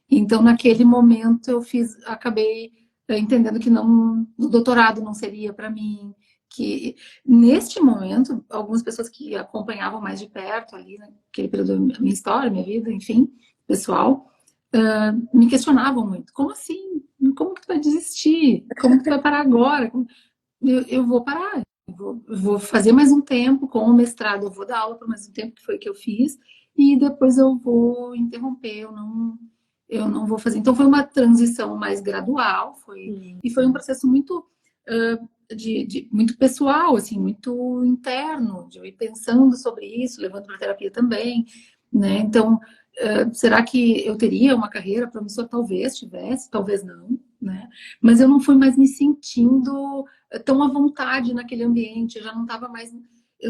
Então, naquele momento, acabei entendendo que no doutorado não seria para mim, que neste momento, algumas pessoas que acompanhavam mais de perto ali, naquele período da minha história, minha vida, enfim, pessoal, me questionavam muito. Como assim? Como que tu vai desistir? Como que tu vai parar agora? Eu vou parar. Vou fazer mais um tempo com o mestrado, eu vou dar aula por mais um tempo, que foi o que eu fiz, e depois eu vou interromper, eu não vou fazer. Então foi uma transição mais gradual, e foi um processo muito muito pessoal, assim, muito interno, de eu ir pensando sobre isso, levando para terapia também, né? Então, será que eu teria uma carreira promissora? Talvez tivesse, talvez não, né? Mas eu não fui mais me sentindo tão à vontade naquele ambiente, eu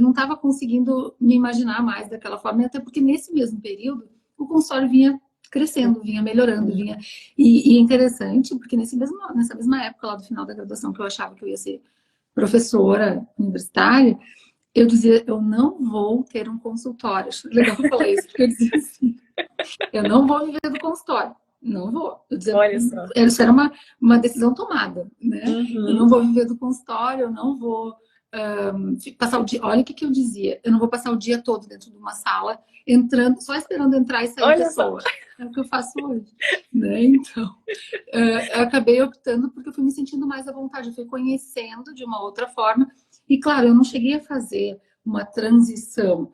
não estava conseguindo me imaginar mais daquela forma, e até porque nesse mesmo período o consultório vinha crescendo, vinha melhorando, e é interessante, porque nessa mesma época lá do final da graduação, que eu achava que eu ia ser professora universitária, eu dizia, eu não vou ter um consultório. Acho legal falar isso, porque eu dizia assim, eu não vou viver do consultório. Não vou. Eu dizia, Olha só. isso era uma decisão tomada, né? Eu não vou viver do consultório, eu não vou passar o dia. Olha o que eu dizia. Eu não vou passar o dia todo dentro de uma sala, entrando, só esperando entrar e sair Olha pessoas. só. É o que eu faço hoje, né? Então, eu acabei optando porque eu fui me sentindo mais à vontade, eu fui conhecendo de uma outra forma. E, claro, eu não cheguei a fazer uma transição,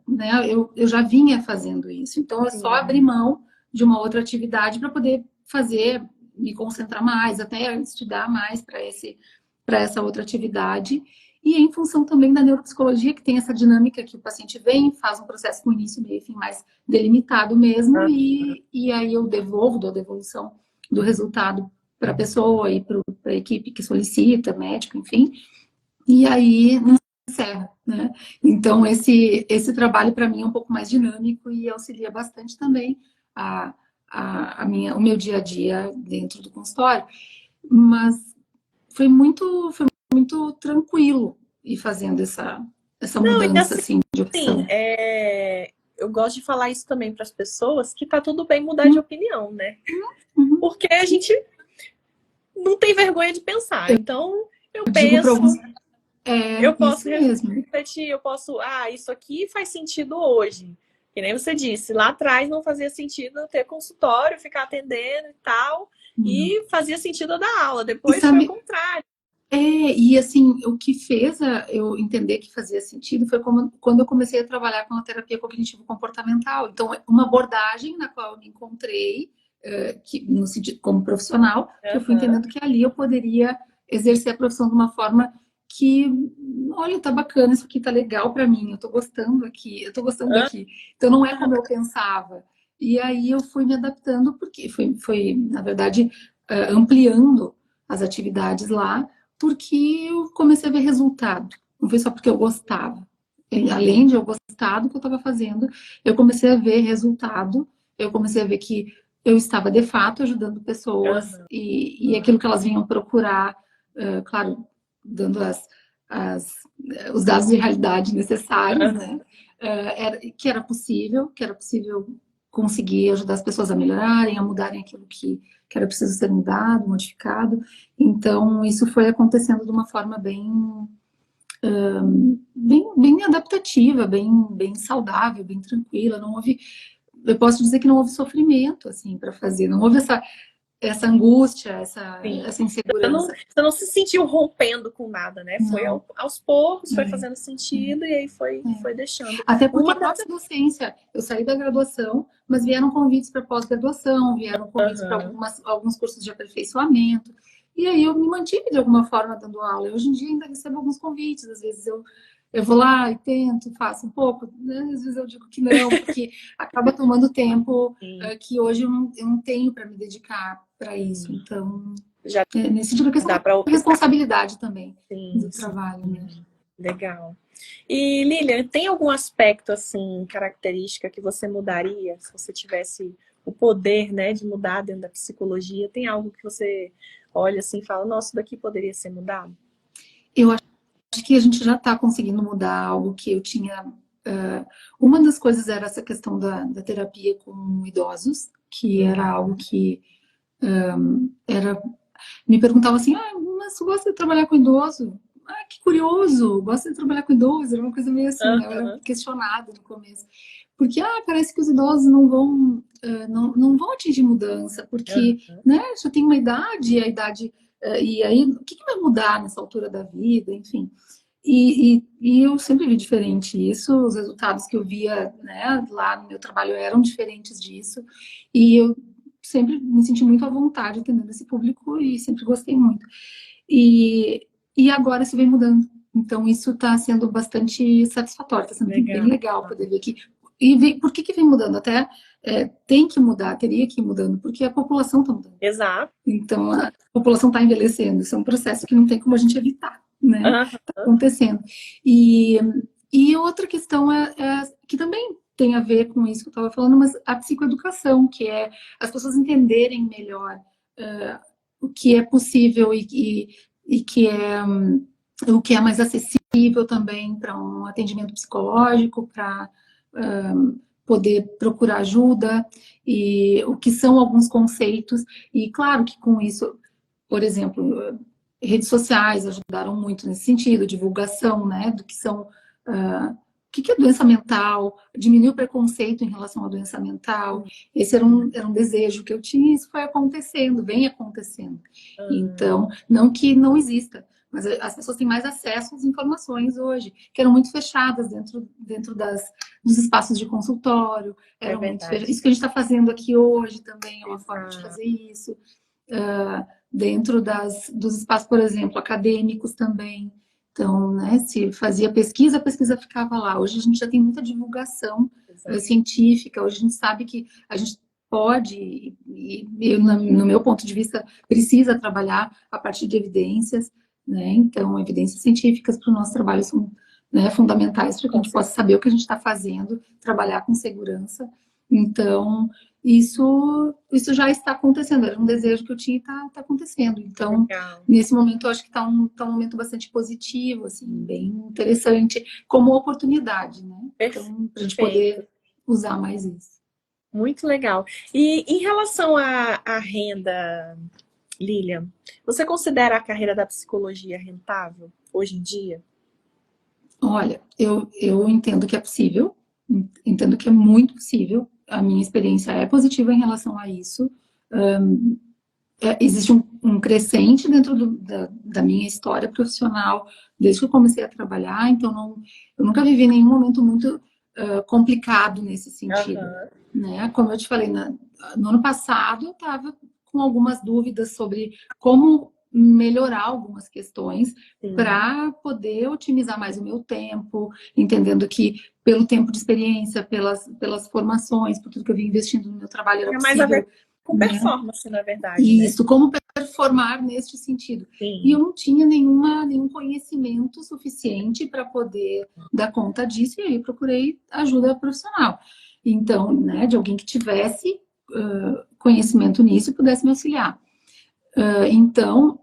né? Eu já vinha fazendo isso. Então, eu só abri mão de uma outra atividade para poder fazer, me concentrar mais, até estudar mais para essa outra atividade. E em função também da neuropsicologia, que tem essa dinâmica que o paciente vem, faz um processo com início, meio e fim mais delimitado mesmo, e aí eu dou a devolução do resultado para a pessoa e para a equipe que solicita, médico, enfim, e aí não encerra, né? Então, esse trabalho para mim é um pouco mais dinâmico e auxilia bastante também o meu dia a dia dentro do consultório. Mas foi muito tranquilo ir fazendo essa mudança assim, de opção. Eu gosto de falar isso também para as pessoas, que tá tudo bem mudar de opinião, né? Porque a gente não tem vergonha de pensar. Então, eu penso... eu posso refletir, eu posso... isso aqui faz sentido hoje. Que nem você disse, lá atrás não fazia sentido ter consultório, ficar atendendo e tal. E fazia sentido dar aula. Depois foi o contrário. E assim, o que fez eu entender que fazia sentido foi quando eu comecei a trabalhar com a terapia cognitivo-comportamental. Então, uma abordagem na qual eu me encontrei, no sentido, como profissional, que eu fui entendendo que ali eu poderia exercer a profissão de uma forma que, olha, tá bacana, isso aqui tá legal para mim, eu tô gostando aqui, daqui. Então, não é como eu pensava. E aí eu fui me adaptando, porque foi na verdade, ampliando as atividades lá, porque eu comecei a ver resultado. Não foi só porque eu gostava. Além de eu gostar do que eu estava fazendo, eu comecei a ver resultado, eu comecei a ver que eu estava, de fato, ajudando pessoas e aquilo que elas vinham procurar, claro, dando os dados de realidade necessários, né? Que era possível conseguir ajudar as pessoas a melhorarem, a mudarem aquilo que era preciso ser mudado, modificado. Então, isso foi acontecendo de uma forma bem adaptativa, bem saudável, bem tranquila. Não houve, eu posso dizer que não houve sofrimento, assim, para fazer. Não houve essa angústia, essa insegurança. Você não se sentiu rompendo com nada, né? Não. Foi aos poucos, foi fazendo sentido e aí foi deixando. Até porque a própria docência, eu saí da graduação, mas vieram convites para pós-graduação, vieram convites para alguns cursos de aperfeiçoamento. E aí eu me mantive de alguma forma dando aula. Hoje em dia ainda recebo alguns convites, às vezes eu vou lá e tento, faço um pouco, né? Às vezes eu digo que não, porque acaba tomando tempo que hoje eu não tenho para me dedicar para isso. Então, nesse tipo de questão, responsabilidade também do trabalho. Né? Legal. E, Lilian, tem algum aspecto, assim, característica que você mudaria se você tivesse o poder, né, de mudar dentro da psicologia? Tem algo que você olha assim e fala, nossa, isso daqui poderia ser mudado? Eu acho que a gente já está conseguindo mudar algo que eu tinha... uma das coisas era essa questão da terapia com idosos, que era algo que me perguntavam assim, mas você gosta de trabalhar com idoso? Que curioso, gosta de trabalhar com idoso? Era uma coisa meio assim, né? Eu era questionada no começo. Porque, parece que os idosos não vão atingir mudança, porque né, já tem uma idade, e a idade... e aí, o que vai mudar nessa altura da vida, enfim... E eu sempre vi diferente isso, os resultados que eu via, né, lá no meu trabalho eram diferentes disso, e eu sempre me senti muito à vontade atendendo esse público e sempre gostei muito. E agora isso vem mudando, então isso está sendo bastante satisfatório, está sendo bem legal poder ver que por que vem mudando? Até tem que mudar, teria que ir mudando, porque a população está mudando. Exato. Então, a população está envelhecendo. Isso é um processo que não tem como a gente evitar, né? Está acontecendo. E outra questão que também tem a ver com isso que eu estava falando, mas a psicoeducação, que é as pessoas entenderem melhor o que é possível e que é o que é mais acessível também para um atendimento psicológico, para poder procurar ajuda, e o que são alguns conceitos. E claro que com isso, por exemplo, redes sociais ajudaram muito nesse sentido, divulgação, né, do que são... o que é doença mental, diminuir o preconceito em relação à doença mental. Esse era um desejo que eu tinha, e isso foi acontecendo, vem acontecendo. Então, não que não exista, mas as pessoas têm mais acesso às informações hoje, que eram muito fechadas dentro dos espaços de consultório. Isso que a gente está fazendo aqui hoje também é uma forma de fazer isso. Dentro dos espaços, por exemplo, acadêmicos também. Então, né, se fazia pesquisa, a pesquisa ficava lá. Hoje a gente já tem muita divulgação científica, hoje a gente sabe que a gente pode, no meu ponto de vista, precisa trabalhar a partir de evidências, né? Então, evidências científicas para o nosso trabalho são, né, fundamentais para que a gente possa saber o que a gente está fazendo, trabalhar com segurança. Então, isso já está acontecendo, era um desejo que eu tinha e está acontecendo. Então, nesse momento, eu acho que está um momento bastante positivo, assim, bem interessante, como oportunidade, né? Então, para a gente poder usar mais isso. Muito legal. E em relação à renda, Lilian, você considera a carreira da psicologia rentável hoje em dia? Olha, eu entendo que é possível, entendo que é muito possível. A minha experiência é positiva em relação a isso. Existe um crescente dentro da minha história profissional, desde que eu comecei a trabalhar, então eu nunca vivi nenhum momento muito complicado nesse sentido. Né? Como eu te falei, no ano passado eu estava com algumas dúvidas sobre como melhorar algumas questões para poder otimizar mais o meu tempo, entendendo que pelo tempo de experiência, pelas formações, por tudo que eu vim investindo no meu trabalho, era possível... Mais a ver com performance, na verdade. Isso, né? Como performar neste sentido. E eu não tinha nenhum conhecimento suficiente para poder dar conta disso, e aí eu procurei ajuda profissional. Então, né, de alguém que tivesse conhecimento nisso e pudesse me auxiliar. Então,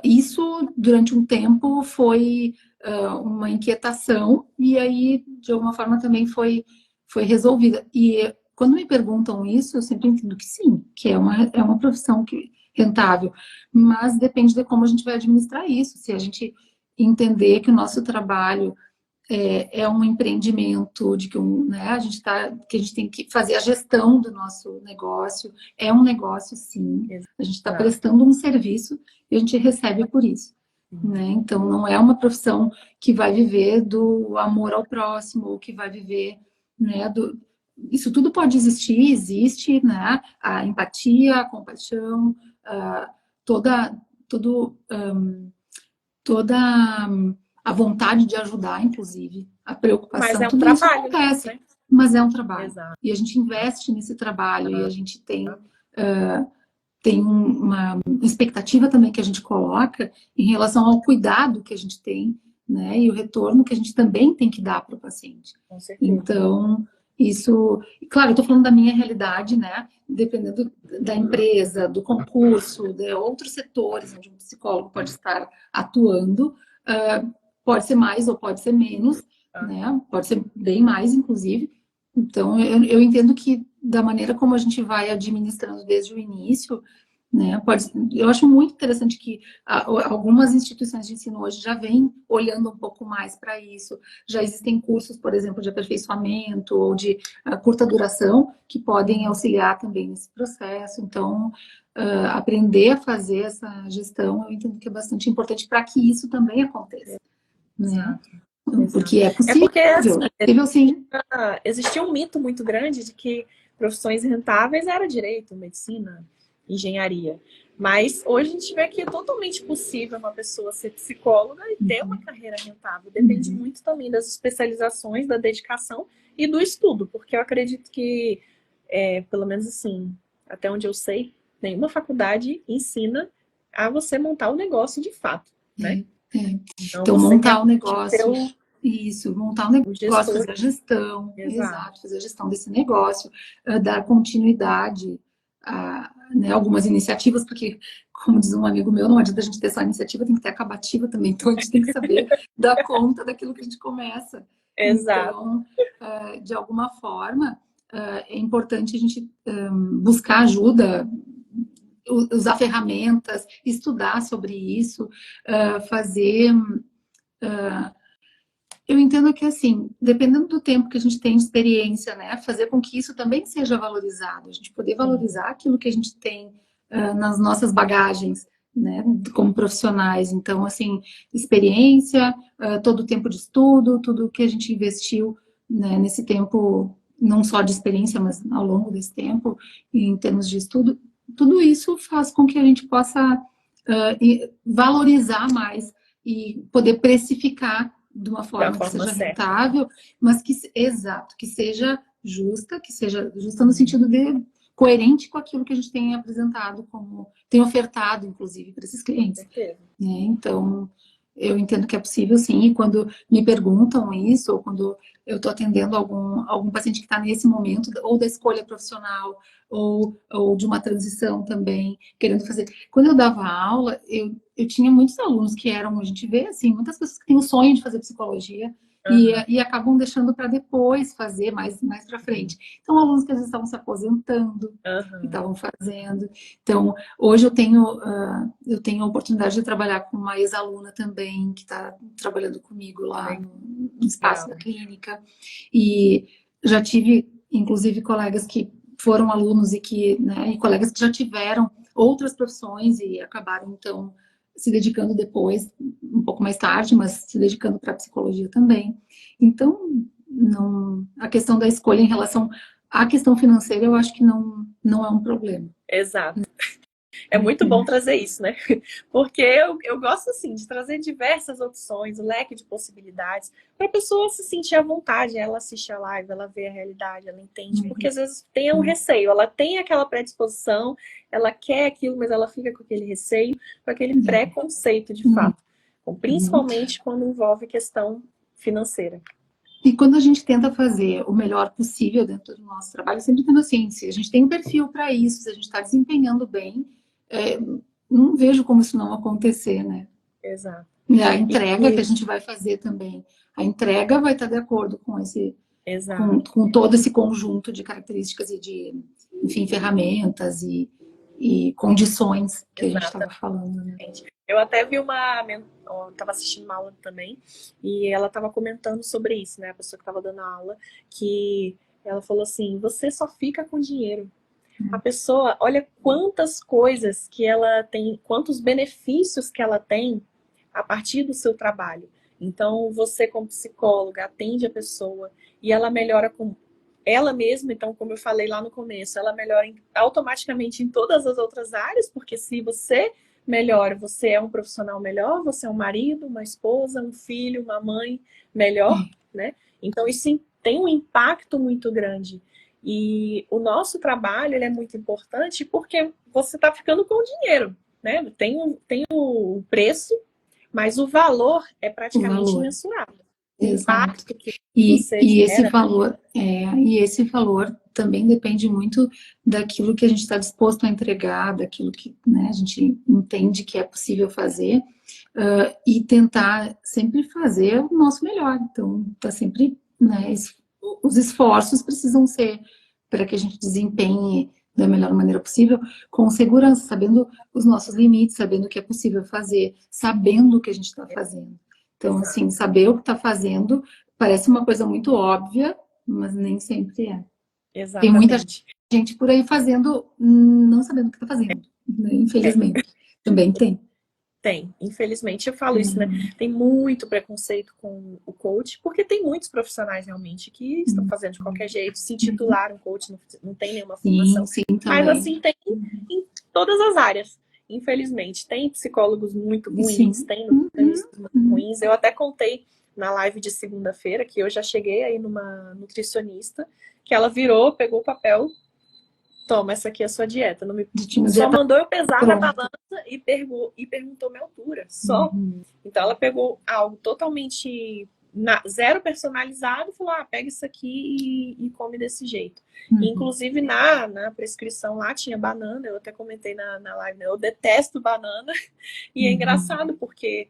isso, durante um tempo, foi uma inquietação, e aí, de alguma forma, também foi resolvida. E quando me perguntam isso, eu sempre entendo que sim, que é uma profissão rentável, mas depende de como a gente vai administrar isso. Se a gente entender que o nosso trabalho é um empreendimento, de que né, que a gente tem que fazer a gestão do nosso negócio, é um negócio, sim. A gente está prestando um serviço e a gente recebe por isso. Né? Então, não é uma profissão que vai viver do amor ao próximo, ou que vai viver, né, isso tudo pode existir, existe, né? A empatia, a compaixão, toda a vontade de ajudar, tudo isso acontece. Né? Mas é um trabalho. Exato. E a gente investe nesse trabalho, e a gente tem uma expectativa também que a gente coloca em relação ao cuidado que a gente tem, né? E o retorno que a gente também tem que dar para o paciente. Com certeza. Então, isso... Claro, eu estou falando da minha realidade, né? Dependendo da empresa, do concurso, de outros setores onde um psicólogo pode estar atuando, pode ser mais ou pode ser menos, né? Pode ser bem mais, inclusive. Então, eu entendo que da maneira como a gente vai administrando desde o início, né? Eu acho muito interessante que algumas instituições de ensino hoje já vêm olhando um pouco mais para isso. Já existem cursos, por exemplo, de aperfeiçoamento ou de curta duração que podem auxiliar também nesse processo. Então, aprender a fazer essa gestão, eu entendo que é bastante importante para que isso também aconteça. Né? Porque é possível. É possível, sim. Existia um mito muito grande de que profissões rentáveis era direito, medicina, engenharia. Mas hoje a gente vê que é totalmente possível uma pessoa ser psicóloga e ter uma carreira rentável. Depende muito também das especializações, da dedicação e do estudo, porque eu acredito que, pelo menos assim, até onde eu sei, nenhuma faculdade ensina a você montar o negócio de fato, né? Então você montar o realmente ter negócio, isso, montar o o negócio, gestor. fazer a gestão, Exato. exato, fazer a gestão desse negócio, dar continuidade a, né, algumas iniciativas, porque, como diz um amigo meu, não adianta a gente ter só iniciativa, tem que ter acabativa também, então a gente tem que saber dar conta daquilo que a gente começa. Exato. Então, de alguma forma, é importante a gente buscar ajuda, usar ferramentas, estudar sobre isso, fazer. Eu entendo que, assim, dependendo do tempo que a gente tem de experiência, né, fazer com que isso também seja valorizado, a gente poder valorizar aquilo que a gente tem nas nossas bagagens, né, como profissionais. Então, assim, experiência, todo o tempo de estudo, tudo que a gente investiu, né, nesse tempo, não só de experiência, mas ao longo desse tempo, em termos de estudo, tudo isso faz com que a gente possa valorizar mais e poder precificar de uma forma que seja certa. rentável, mas que, exato, que seja justa no sentido de coerente com aquilo que a gente tem apresentado, como tem ofertado, inclusive, para esses clientes. Né? Então, eu entendo que é possível, sim, e quando me perguntam isso, ou quando eu estou atendendo algum paciente que está nesse momento, ou da escolha profissional, ou de uma transição também, querendo fazer. Quando eu dava aula, eu tinha muitos alunos que eram, a gente vê, assim, muitas pessoas que têm o sonho de fazer psicologia, e acabam deixando para depois fazer, mais para frente. Então, alunos que às vezes estavam se aposentando, que estavam fazendo. Então, hoje eu tenho a oportunidade de trabalhar com uma ex-aluna também, que está trabalhando comigo lá no espaço da clínica. E já tive, inclusive, colegas que foram alunos e colegas que já tiveram outras profissões e acabaram, então, se dedicando depois, um pouco mais tarde, mas se dedicando para a psicologia também. Então, a questão da escolha em relação à questão financeira, eu acho que não é um problema. Exato. É muito bom trazer isso, né? Porque eu gosto, assim, de trazer diversas opções, o leque de possibilidades, para a pessoa se sentir à vontade. Ela assiste a live, ela vê a realidade, ela entende. Porque às vezes tem um receio, ela tem aquela predisposição, ela quer aquilo, mas ela fica com aquele receio, com aquele preconceito de fato. Principalmente quando envolve questão financeira. E quando a gente tenta fazer o melhor possível dentro do nosso trabalho, sempre tendo assim, se a gente tem um perfil para isso, se a gente está desempenhando bem, não vejo como isso não acontecer, né? Exato. E a entrega que a gente vai fazer também, a entrega vai estar de acordo com com todo esse conjunto de características e de, enfim, ferramentas e condições que a gente estava falando, né? Eu até vi eu estava assistindo uma aula também, e ela estava comentando sobre isso, né? A pessoa que estava dando a aula, que ela falou assim, você só fica com dinheiro. A pessoa, olha quantas coisas que ela tem, quantos benefícios que ela tem a partir do seu trabalho. Então, você como psicóloga atende a pessoa e ela melhora com ela mesma, então, como eu falei lá no começo, ela melhora automaticamente em todas as outras áreas, porque se você melhora, você é um profissional melhor, você é um marido, uma esposa, um filho, uma mãe melhor, né? Então, isso tem um impacto muito grande. E o nosso trabalho ele é muito importante porque você está ficando com o dinheiro, né? Tem o preço, mas o valor é praticamente mensurado. O impacto que você gera. E esse valor também depende muito daquilo que a gente está disposto a entregar, daquilo que, né, a gente entende que é possível fazer, e tentar sempre fazer o nosso melhor. Então, tá sempre, né, os esforços precisam ser para que a gente desempenhe da melhor maneira possível, com segurança, sabendo os nossos limites, sabendo o que é possível fazer, sabendo o que a gente está fazendo. Então, assim, saber o que está fazendo parece uma coisa muito óbvia, mas nem sempre é. Exatamente. Tem muita gente por aí fazendo, não sabendo o que está fazendo, né? Infelizmente. Também tem. Tem, infelizmente eu falo isso, né? Tem muito preconceito com o coach, porque tem muitos profissionais realmente que estão fazendo de qualquer jeito, se intitularam coach, não tem nenhuma formação. Sim, mas assim, tem em todas as áreas. infelizmente, tem psicólogos muito ruins, Sim. tem nutricionistas muito ruins. Eu até contei na live de segunda-feira que eu já cheguei aí numa nutricionista, que ela virou, pegou o papel, toma, essa aqui é a sua dieta. Não me... Só mandou eu pesar na balança e perguntou minha altura. Só. Então ela pegou algo totalmente zero personalizado e falou: pega isso aqui e come desse jeito. Inclusive na prescrição lá tinha banana, eu até comentei na live, né? Eu detesto banana. E é engraçado porque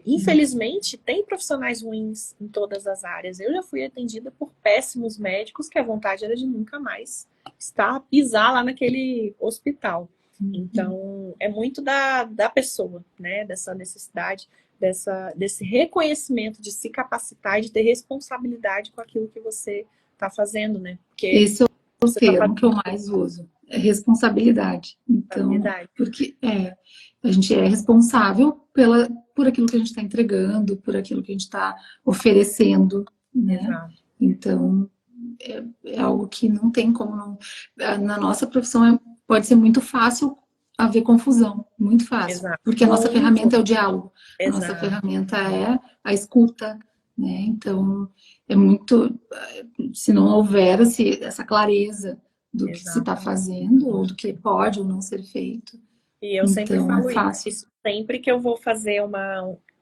infelizmente, tem profissionais ruins em todas as áreas. Eu já fui atendida por péssimos médicos que a vontade era de nunca mais pisar lá naquele hospital. Então, é muito da pessoa, né? Dessa necessidade, desse reconhecimento de se capacitar e de ter responsabilidade com aquilo que você está fazendo, né? Porque esse é o termo que eu mais uso. É responsabilidade. Então, porque a gente é responsável por aquilo que a gente está entregando, por aquilo que a gente está oferecendo, né? Exato. Então, é algo que não tem como não... Na nossa profissão pode ser muito fácil haver confusão, muito fácil. Exato. Porque a nossa ferramenta é o diálogo. Exato. A nossa ferramenta é a escuta, né? Então, é muito... Se não houver essa clareza do que se está fazendo, ou do que pode ou não ser feito. E eu sempre falo isso. Sempre que eu vou fazer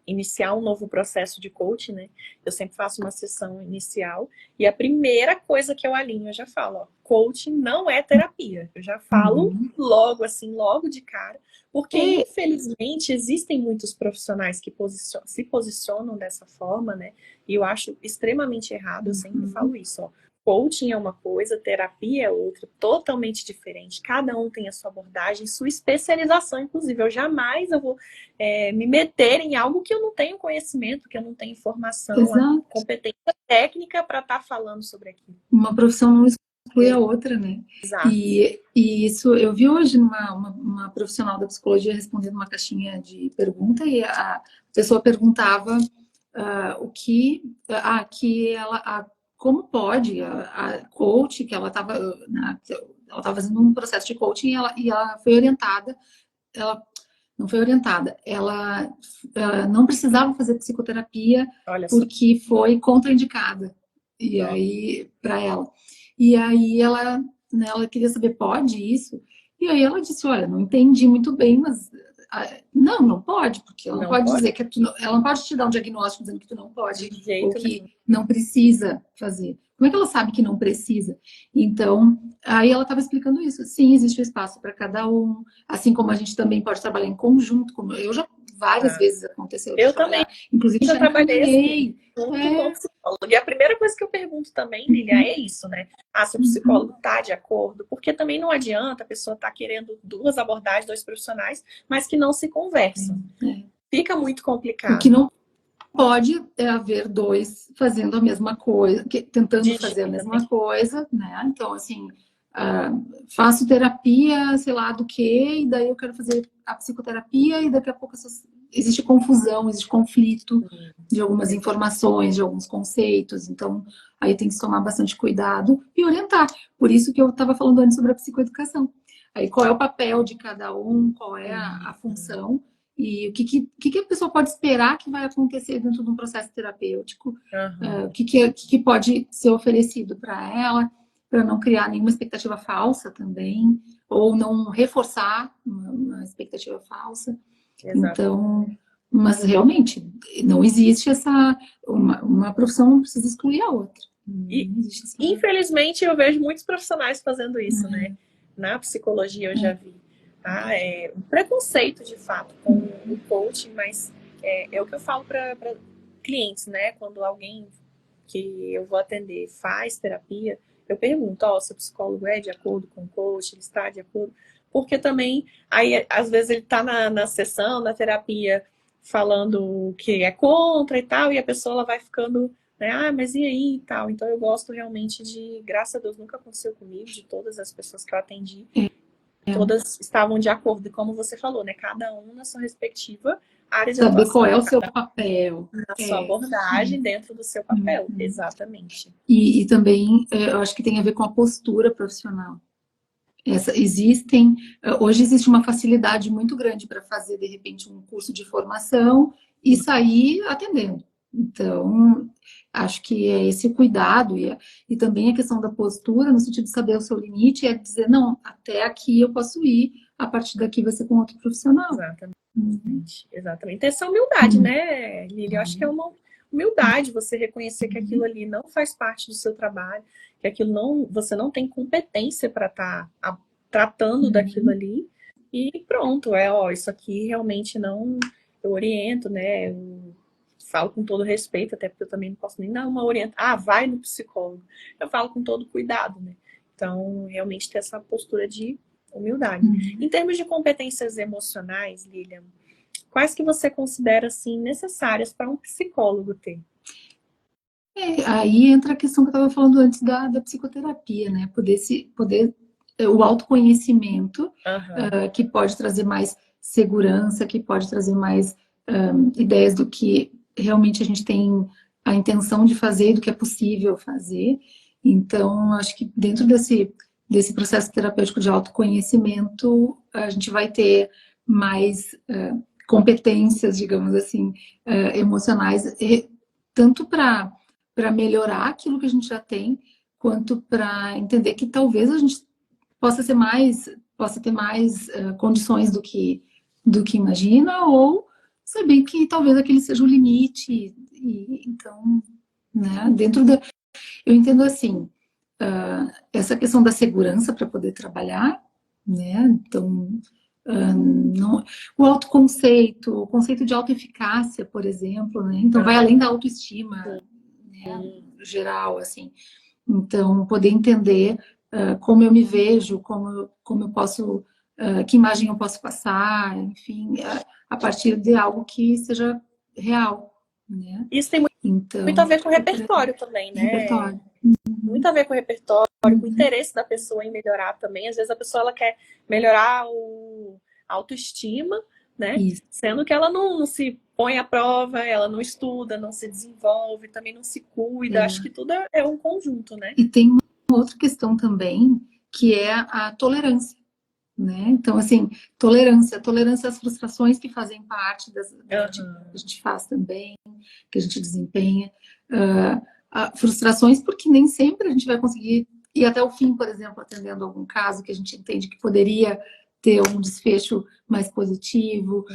iniciar um novo processo de coaching, né? Eu sempre faço uma sessão inicial e a primeira coisa que eu alinho, eu já falo, coaching não é terapia. Eu já falo logo de cara, porque infelizmente existem muitos profissionais que se posicionam dessa forma, né? E eu acho extremamente errado, eu sempre falo isso, Coaching é uma coisa, terapia é outra, totalmente diferente. Cada um tem a sua abordagem, sua especialização, inclusive. Eu jamais vou me meter em algo que eu não tenho conhecimento, que eu não tenho informação, competência técnica para estar falando sobre aquilo. Uma profissão não exclui a outra, né? Exato. E isso, eu vi hoje uma profissional da psicologia respondendo uma caixinha de pergunta e a pessoa perguntava como pode a coach, que ela estava fazendo um processo de coaching e ela foi orientada, ela não foi orientada, ela não precisava fazer psicoterapia porque foi contraindicada, e aí, para ela. E aí ela queria saber, pode isso? E aí ela disse, olha, não entendi muito bem, mas... Não pode, porque ela não pode dizer que ela não pode te dar um diagnóstico dizendo que tu não pode, ou que não precisa fazer. Como é que ela sabe que não precisa? Então, aí ela estava explicando isso. Sim, existe um espaço para cada um, assim como a gente também pode trabalhar em conjunto, como eu já várias vezes aconteceu. Eu também. Inclusive, já trabalhei junto com o psicólogo. E a primeira coisa que eu pergunto também, Lilia, é isso, né? Se o psicólogo está de acordo, porque também não adianta a pessoa estar querendo duas abordagens, dois profissionais, mas que não se conversam. Fica muito complicado. O que não pode haver dois fazendo a mesma coisa, tentando fazer a mesma coisa, né? Então, assim, faço terapia, sei lá do que, e daí eu quero fazer a psicoterapia, e daqui a pouco existe confusão, existe conflito de algumas informações, de alguns conceitos. Então, aí tem que tomar bastante cuidado e orientar. Por isso que eu estava falando antes sobre a psicoeducação. Aí, qual é o papel de cada um, qual é a função, e o que a pessoa pode esperar que vai acontecer dentro de um processo terapêutico, o que pode ser oferecido para ela, para não criar nenhuma expectativa falsa também, ou não reforçar uma expectativa falsa. Exato. Então, mas realmente, não existe uma profissão não precisa excluir a outra. E, infelizmente, eu vejo muitos profissionais fazendo isso, né? Na psicologia eu já vi. Um preconceito, de fato, com o coaching, mas é o que eu falo para clientes, né? Quando alguém que eu vou atender faz terapia, eu pergunto, se o psicólogo é de acordo com o coach, ele está de acordo... Porque também, aí, às vezes ele está na sessão, na terapia, falando que é contra e tal, e a pessoa ela vai ficando, né, mas e aí e tal. Então eu gosto realmente graças a Deus, nunca aconteceu comigo, de todas as pessoas que eu atendi, todas estavam de acordo. E como você falou, né, cada um na sua respectiva área de atuação. Saber qual é o seu papel. Na sua abordagem, dentro do seu papel, exatamente. E também, eu acho que tem a ver com a postura profissional. Hoje existe uma facilidade muito grande para fazer, de repente, um curso de formação e sair atendendo. Então, acho que é esse cuidado e também a questão da postura, no sentido de saber o seu limite, é dizer, não, até aqui eu posso ir, a partir daqui vai ser com outro profissional. Exatamente. Exatamente. Essa humildade, né, Lili? Eu acho que é uma humildade você reconhecer que aquilo ali não faz parte do seu trabalho, que aquilo não, você não tem competência para estar tratando daquilo ali, e pronto, isso aqui realmente não, eu oriento, né, eu falo com todo respeito, até porque eu também não posso nem dar uma orientação, vai no psicólogo, eu falo com todo cuidado, né, então realmente ter essa postura de humildade. Em termos de competências emocionais, Lilian, quais que você considera assim necessárias para um psicólogo ter? Aí entra a questão que eu estava falando antes da psicoterapia, né? O autoconhecimento, que pode trazer mais segurança, que pode trazer mais ideias do que realmente a gente tem a intenção de fazer e do que é possível fazer. Então, acho que dentro desse processo terapêutico de autoconhecimento, a gente vai ter mais competências, digamos assim, emocionais, tanto para melhorar aquilo que a gente já tem, quanto para entender que talvez a gente possa ter mais condições do que imagina, ou saber que talvez aquele seja o limite. Então, né, eu entendo assim, essa questão da segurança para poder trabalhar, né? Então, o autoconceito, o conceito de autoeficácia, por exemplo, né? Então vai além da autoestima, né? Geral, assim. Então, poder entender como eu me vejo, como eu posso, que imagem eu posso passar, enfim, a partir de algo que seja real, né? Isso tem muito a ver com o repertório também, né? Repertório. Muito a ver com o repertório, com o interesse da pessoa em melhorar também. Às vezes a pessoa ela quer melhorar a autoestima, né? Isso. Sendo que ela não se põe à prova, ela não estuda, não se desenvolve, também não se cuida. Acho que tudo é um conjunto, né? E tem uma outra questão também, que é a tolerância, né? Então, assim, tolerância às frustrações que fazem parte que a gente faz também, que a gente desempenha. Frustrações porque nem sempre a gente vai conseguir ir até o fim, por exemplo, atendendo algum caso que a gente entende que poderia ter um desfecho mais positivo.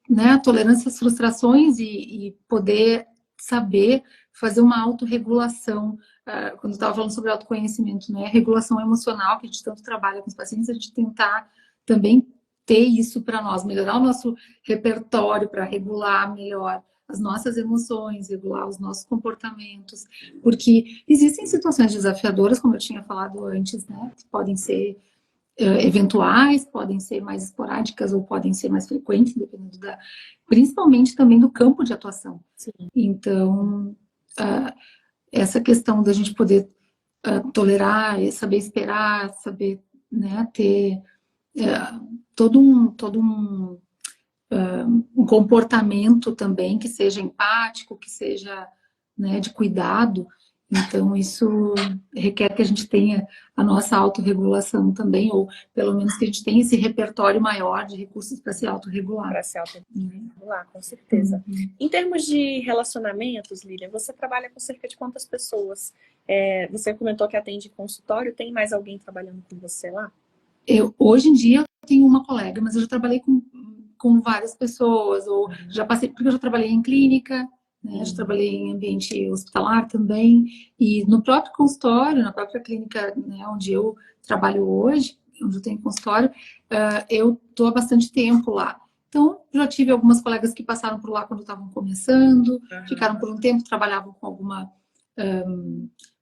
Né? Tolerância às frustrações e poder saber fazer uma autorregulação. Quando eu estava falando sobre autoconhecimento, né? Regulação emocional, que a gente tanto trabalha com os pacientes, a gente tentar também ter isso para nós, melhorar o nosso repertório para regular melhor as nossas emoções, regular os nossos comportamentos, porque existem situações desafiadoras, como eu tinha falado antes, né? Que podem ser eventuais, podem ser mais esporádicas ou podem ser mais frequentes, dependendo principalmente também do campo de atuação. Sim. Então, essa questão da gente poder tolerar, saber esperar, saber, né, ter todo um comportamento também que seja empático, que seja, né, de cuidado. Então, isso requer que a gente tenha a nossa autorregulação também, ou pelo menos que a gente tenha esse repertório maior de recursos para se autorregular. Para se autorregular, com certeza. Em termos de relacionamentos, Lilian, você trabalha com cerca de quantas pessoas? Você comentou que atende consultório, tem mais alguém trabalhando com você lá? Hoje em dia eu tenho uma colega, mas eu já trabalhei com várias pessoas, ou já passei, porque eu já trabalhei em clínica, né? Já trabalhei em ambiente hospitalar também, e no próprio consultório, na própria clínica, né, onde eu trabalho hoje, onde eu tenho consultório, eu estou há bastante tempo lá. Então, já tive algumas colegas que passaram por lá quando estavam começando, ficaram por um tempo, trabalhavam com alguma,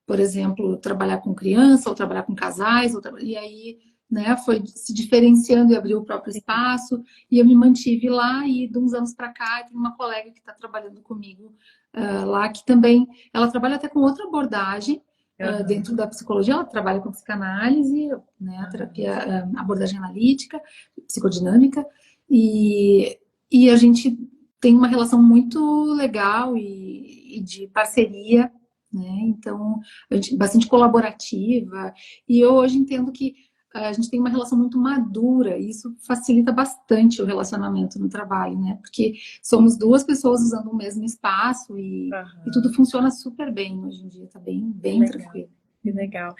por exemplo, trabalhar com criança, ou trabalhar com casais, e aí, né, foi se diferenciando e abriu o próprio espaço, e eu me mantive lá, e de uns anos para cá, tem uma colega que está trabalhando comigo lá, que também, ela trabalha até com outra abordagem, dentro da psicologia, ela trabalha com psicanálise, né, terapia, abordagem analítica, psicodinâmica, e a gente tem uma relação muito legal e de parceria, né? Então, a gente, bastante colaborativa. E eu hoje entendo que a gente tem uma relação muito madura e isso facilita bastante o relacionamento no trabalho, né? Porque somos duas pessoas usando o mesmo espaço e tudo funciona super bem hoje em dia, tá bem tranquilo. Que legal.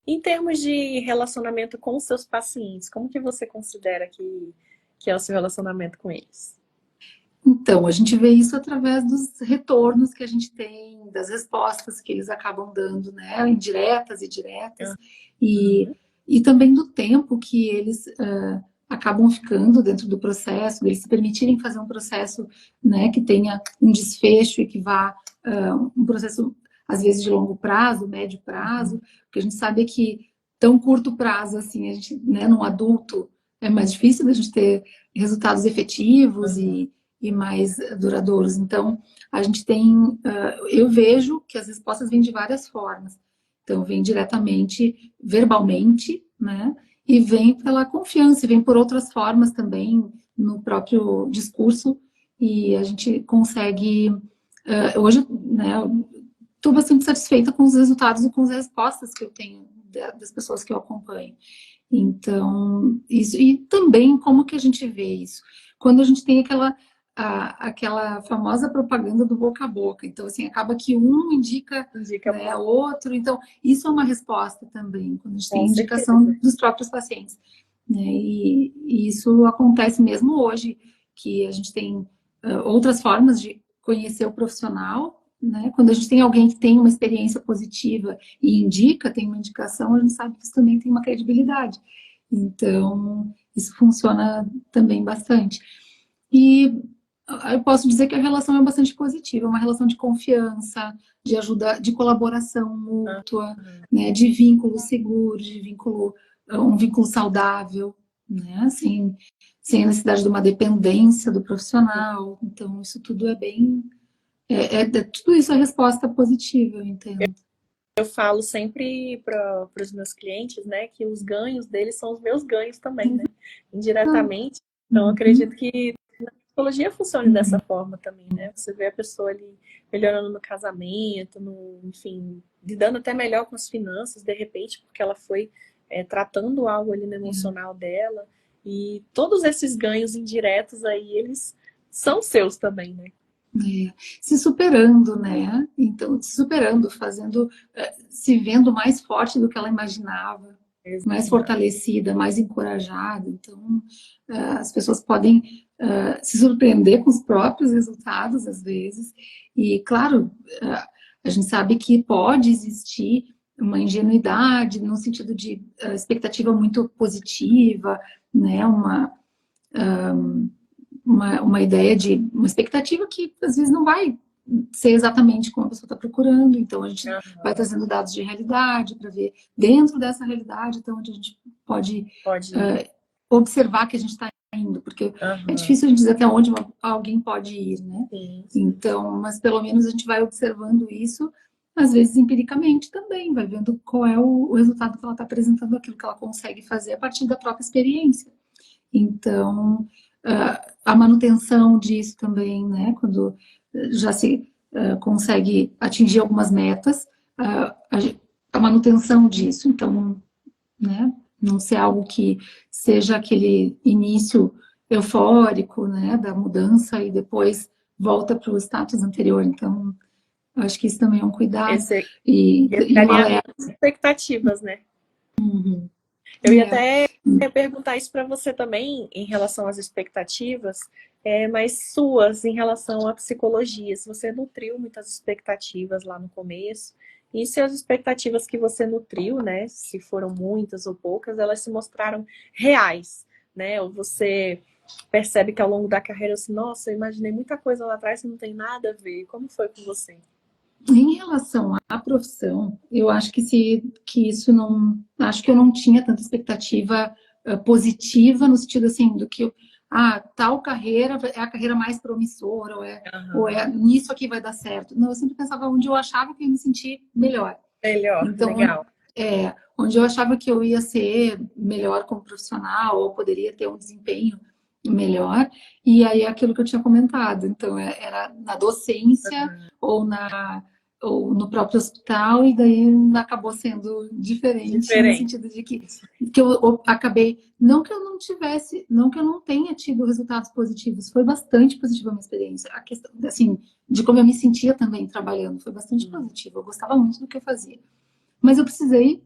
Em termos de relacionamento com os seus pacientes, como que você considera que é o seu relacionamento com eles? Então, a gente vê isso através dos retornos que a gente tem, das respostas que eles acabam dando, né? Indiretas e diretas. E também do tempo que eles acabam ficando dentro do processo, eles se permitirem fazer um processo, né, que tenha um desfecho e que vá um processo, às vezes, de longo prazo, médio prazo, porque a gente sabe que tão curto prazo, assim, a gente, né, num adulto, é mais difícil da gente ter resultados efetivos e mais duradouros. Então, a gente tem, eu vejo que as respostas vêm de várias formas. Então, vem diretamente, verbalmente, né? E vem pela confiança, e vem por outras formas também no próprio discurso. E a gente consegue, hoje, né? Estou bastante satisfeita com os resultados e com as respostas que eu tenho das pessoas que eu acompanho. Então, isso, e também como que a gente vê isso? Quando a gente tem aquela famosa propaganda do boca a boca. Então, assim, acaba que um indica né, outro. Então, isso é uma resposta também, quando a gente tem indicação dos próprios pacientes. Né? E isso acontece mesmo hoje, que a gente tem outras formas de conhecer o profissional. Né? Quando a gente tem alguém que tem uma experiência positiva e indica, tem uma indicação, a gente sabe que isso também tem uma credibilidade. Então, isso funciona também bastante. E eu posso dizer que a relação é bastante positiva, é uma relação de confiança, de ajuda, de colaboração mútua, né, de vínculo seguro, um vínculo saudável, né, sem a necessidade de uma dependência do profissional. Então, isso tudo é bem... tudo isso é resposta positiva, eu entendo. Eu falo sempre para os meus clientes, né, que os ganhos deles são os meus ganhos também, né, indiretamente. Então, eu acredito que a psicologia funciona dessa forma também, né? Você vê a pessoa ali melhorando no casamento, enfim, lidando até melhor com as finanças, de repente, porque ela foi tratando algo ali no emocional dela. E todos esses ganhos indiretos aí, eles são seus também, né? Se superando, né? Então, se superando, se vendo mais forte do que ela imaginava, mais fortalecida, mais encorajada. Então, as pessoas podem se surpreender com os próprios resultados, às vezes. E, claro, a gente sabe que pode existir uma ingenuidade, no sentido de expectativa muito positiva, né? Uma ideia de uma expectativa que às vezes não vai ser exatamente como a pessoa está procurando, então a gente vai trazendo dados de realidade para ver dentro dessa realidade então onde a gente pode observar que a gente está indo, porque é difícil a gente dizer até onde alguém pode ir, né? Então, mas pelo menos a gente vai observando isso, às vezes empiricamente também, vai vendo qual é o resultado que ela está apresentando, aquilo que ela consegue fazer a partir da própria experiência. Então, a manutenção disso também, né? Quando já se consegue atingir algumas metas, a manutenção disso. Então, né? Não ser algo que seja aquele início eufórico, né? Da mudança e depois volta para o status anterior. Então, eu acho que isso também é um cuidado e um alerta. Expectativas, né? Eu ia até perguntar isso para você também, em relação às expectativas, mas suas, em relação à psicologia. Se você nutriu muitas expectativas lá no começo, e se as expectativas que você nutriu, né, se foram muitas ou poucas, elas se mostraram reais, né? Ou você percebe que ao longo da carreira, assim, nossa, eu imaginei muita coisa lá atrás que não tem nada a ver. Como foi com você? Em relação à profissão, eu acho que isso não... Acho que eu não tinha tanta expectativa positiva, no sentido assim, do que tal carreira é a carreira mais promissora, ou nisso aqui vai dar certo. Não, eu sempre pensava onde eu achava que eu ia me sentir melhor. Então, legal. Onde eu achava que eu ia ser melhor como profissional, ou poderia ter um desempenho melhor, e aí aquilo que eu tinha comentado. Então, era na docência ou ou no próprio hospital, e daí acabou sendo diferente no sentido de que eu acabei, não que eu não tivesse, não que eu não tenha tido resultados positivos, foi bastante positiva a minha experiência. A questão, assim, de como eu me sentia também trabalhando, foi bastante positiva. Eu gostava muito do que eu fazia. Mas eu precisei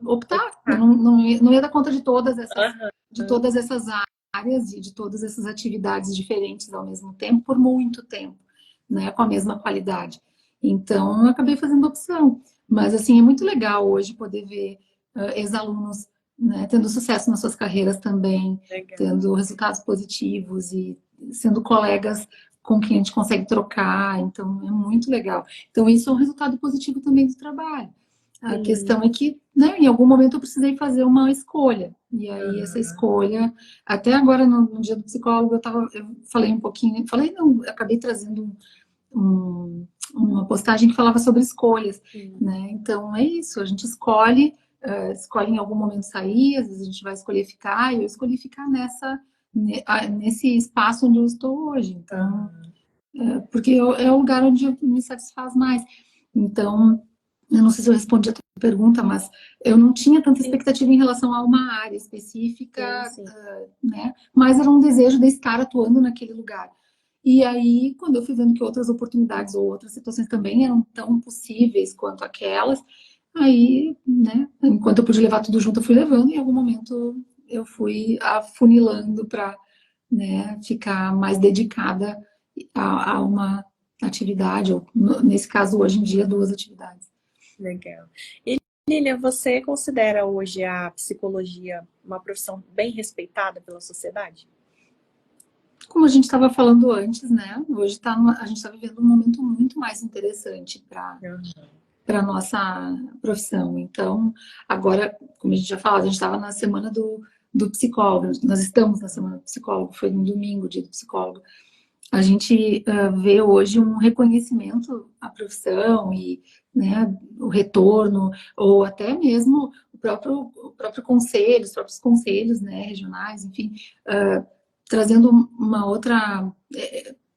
optar. Eu não ia dar conta de todas essas áreas e de todas essas atividades diferentes ao mesmo tempo, por muito tempo, né, com a mesma qualidade. Então, eu acabei fazendo opção. Mas, assim, é muito legal hoje poder ver ex-alunos, né, tendo sucesso nas suas carreiras também, tendo resultados positivos e sendo colegas com quem a gente consegue trocar. Então, é muito legal. Então, isso é um resultado positivo também do trabalho. A questão é que, né, em algum momento eu precisei fazer uma escolha. E aí, essa escolha, até agora no dia do psicólogo, eu falei um pouquinho, não, acabei trazendo uma postagem que falava sobre escolhas, né? Então, é isso, a gente escolhe em algum momento sair, às vezes a gente vai escolher ficar, e eu escolhi ficar nesse espaço onde eu estou hoje. Então, porque é o lugar onde me satisfaz mais. Então, eu não sei se eu respondi a tua pergunta, mas eu não tinha tanta expectativa em relação a uma área específica, né? Mas era um desejo de estar atuando naquele lugar. E aí, quando eu fui vendo que outras oportunidades ou outras situações também eram tão possíveis quanto aquelas, aí, né, enquanto eu pude levar tudo junto, eu fui levando, e em algum momento eu fui afunilando para, né, ficar mais dedicada a uma atividade, ou nesse caso, hoje em dia, 2 atividades. Legal. E, Lília, você considera hoje a psicologia uma profissão bem respeitada pela sociedade? Como a gente estava falando antes, né? Hoje a gente está vivendo um momento muito mais interessante para a nossa profissão. Então, agora, como a gente já falou, a gente estava na semana do psicólogo, nós estamos na semana do psicólogo, foi no domingo, dia do psicólogo. A gente vê hoje um reconhecimento à profissão e, né, o retorno, ou até mesmo o próprio conselho, os próprios conselhos, né, regionais, enfim, trazendo uma outra,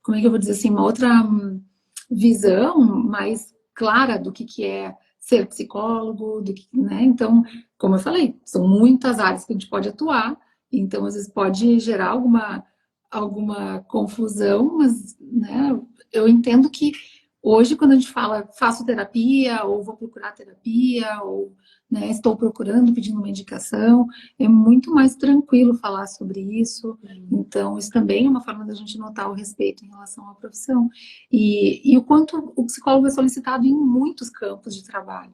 como é que eu vou dizer assim, uma outra visão mais clara do que é ser psicólogo, né? Então, como eu falei, são muitas áreas que a gente pode atuar, então às vezes pode gerar alguma confusão, mas, né, eu entendo que hoje, quando a gente fala faço terapia, ou vou procurar terapia, ou, né, estou procurando, pedindo uma indicação, é muito mais tranquilo falar sobre isso. Então, isso também é uma forma da gente notar o respeito em relação à profissão. E o quanto o psicólogo é solicitado em muitos campos de trabalho,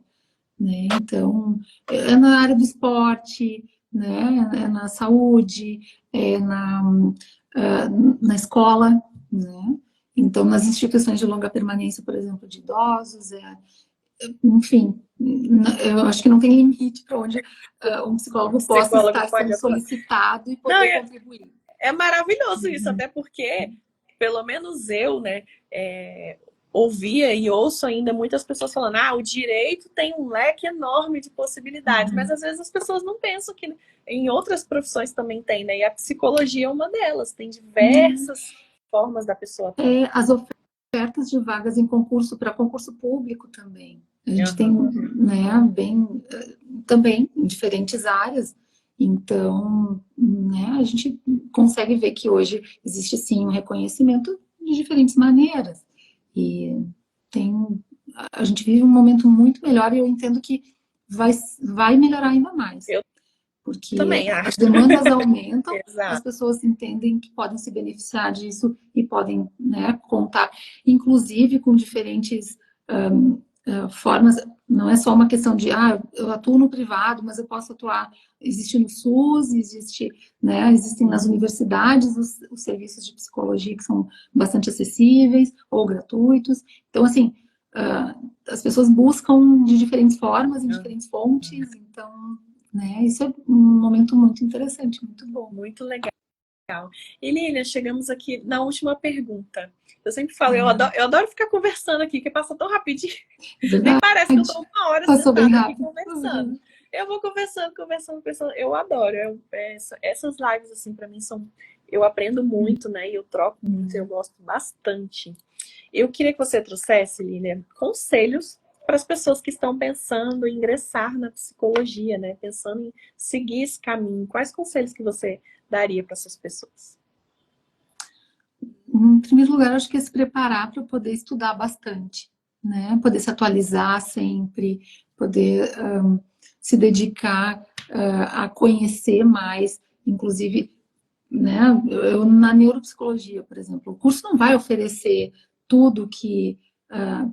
né? Então, é na área do esporte, né? É na saúde, é na escola, né? Então, nas instituições de longa permanência, por exemplo, de idosos, enfim, eu acho que não tem limite para onde um psicólogo possa estar sendo solicitado e poder contribuir. É maravilhoso isso, até porque, pelo menos eu, né, ouvia e ouço ainda muitas pessoas falando, o direito tem um leque enorme de possibilidades, mas às vezes as pessoas não pensam que em outras profissões também tem, né? E a psicologia é uma delas, tem diversas formas da pessoa. As ofertas de vagas em concurso, para concurso público também. A gente tem, né, também em diferentes áreas. Então, né, a gente consegue ver que hoje existe sim um reconhecimento de diferentes maneiras. E a gente vive um momento muito melhor, e eu entendo que vai melhorar ainda mais. Porque as demandas aumentam, as pessoas entendem que podem se beneficiar disso e podem, né, contar, inclusive com diferentes formas. Não é só uma questão de, eu atuo no privado, mas eu posso atuar, existe no SUS, né, existem nas universidades os serviços de psicologia que são bastante acessíveis ou gratuitos. Então, assim, as pessoas buscam de diferentes formas, em diferentes fontes, então, né, isso é um momento muito interessante, muito bom. Muito legal. E Lília, chegamos aqui na última pergunta. Eu sempre falo, eu adoro ficar conversando aqui, que passa tão rapidinho. Nem parece que eu estou uma hora sentada aqui conversando. Eu vou conversando. Eu adoro. Essas lives, assim, para mim, eu aprendo muito, né? E eu troco muito, eu gosto bastante. Eu queria que você trouxesse, Lília, conselhos para as pessoas que estão pensando em ingressar na psicologia, né? Pensando em seguir esse caminho. Quais conselhos que você daria para essas pessoas? Em primeiro lugar, acho que é se preparar para poder estudar bastante, né? Poder se atualizar sempre, poder se dedicar a conhecer mais, inclusive, né? Eu, na neuropsicologia, por exemplo, o curso não vai oferecer tudo que,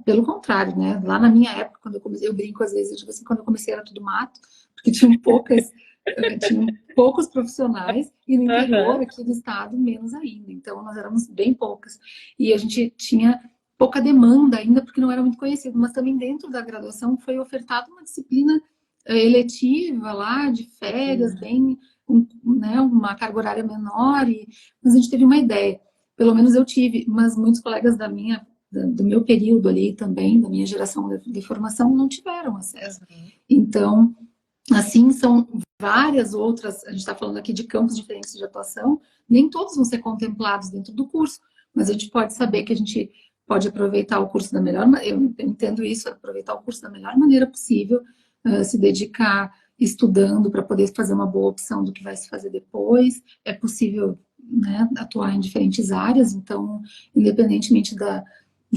pelo contrário, né? Lá na minha época, quando eu comecei, eu brinco às vezes, eu digo assim, quando eu comecei era tudo mato, porque tinham poucos profissionais, e no interior aqui do estado, menos ainda. Então, nós éramos bem poucas. E a gente tinha pouca demanda ainda, porque não era muito conhecido. Mas também dentro da graduação foi ofertada uma disciplina eletiva lá, de férias, bem, né, uma carga horária menor, mas a gente teve uma ideia. Pelo menos eu tive, mas muitos colegas do meu período ali também, da minha geração de formação, não tiveram acesso. Então, assim, são várias outras, a gente está falando aqui de campos diferentes de atuação, nem todos vão ser contemplados dentro do curso, mas a gente pode saber que a gente pode aproveitar o curso da melhor maneira, eu entendo isso, aproveitar o curso da melhor maneira possível, se dedicar estudando para poder fazer uma boa opção do que vai se fazer depois. É possível, né, atuar em diferentes áreas, então, independentemente da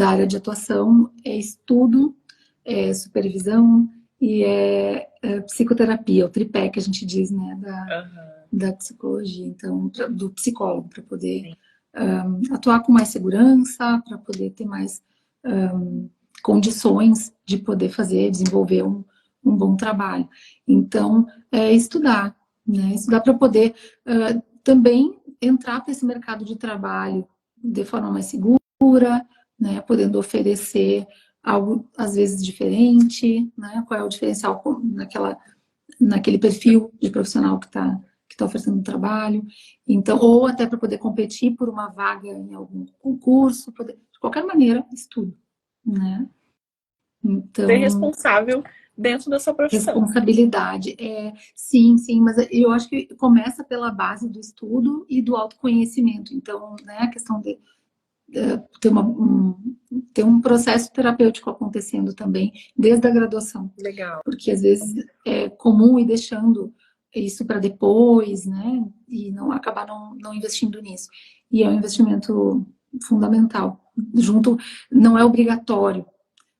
área de atuação, é estudo, é supervisão, e psicoterapia, o tripé que a gente diz, né, da psicologia, então, do psicólogo, para poder atuar com mais segurança, para poder ter mais condições de poder desenvolver um bom trabalho. Então, estudar, né, estudar para poder também entrar para esse mercado de trabalho de forma mais segura, né, podendo oferecer algo, às vezes, diferente, né? Qual é o diferencial naquele perfil de profissional que tá oferecendo um trabalho. Então, ou até para poder competir por uma vaga em algum concurso, de qualquer maneira, estudo, né? Então, ser responsável dentro da sua profissão. Responsabilidade, sim, mas eu acho que começa pela base do estudo e do autoconhecimento. Então, né, a questão de ter um processo terapêutico acontecendo também desde a graduação. Legal. Porque às vezes é comum ir deixando isso para depois, né? E acabar não investindo nisso. E é um investimento fundamental. Não é obrigatório,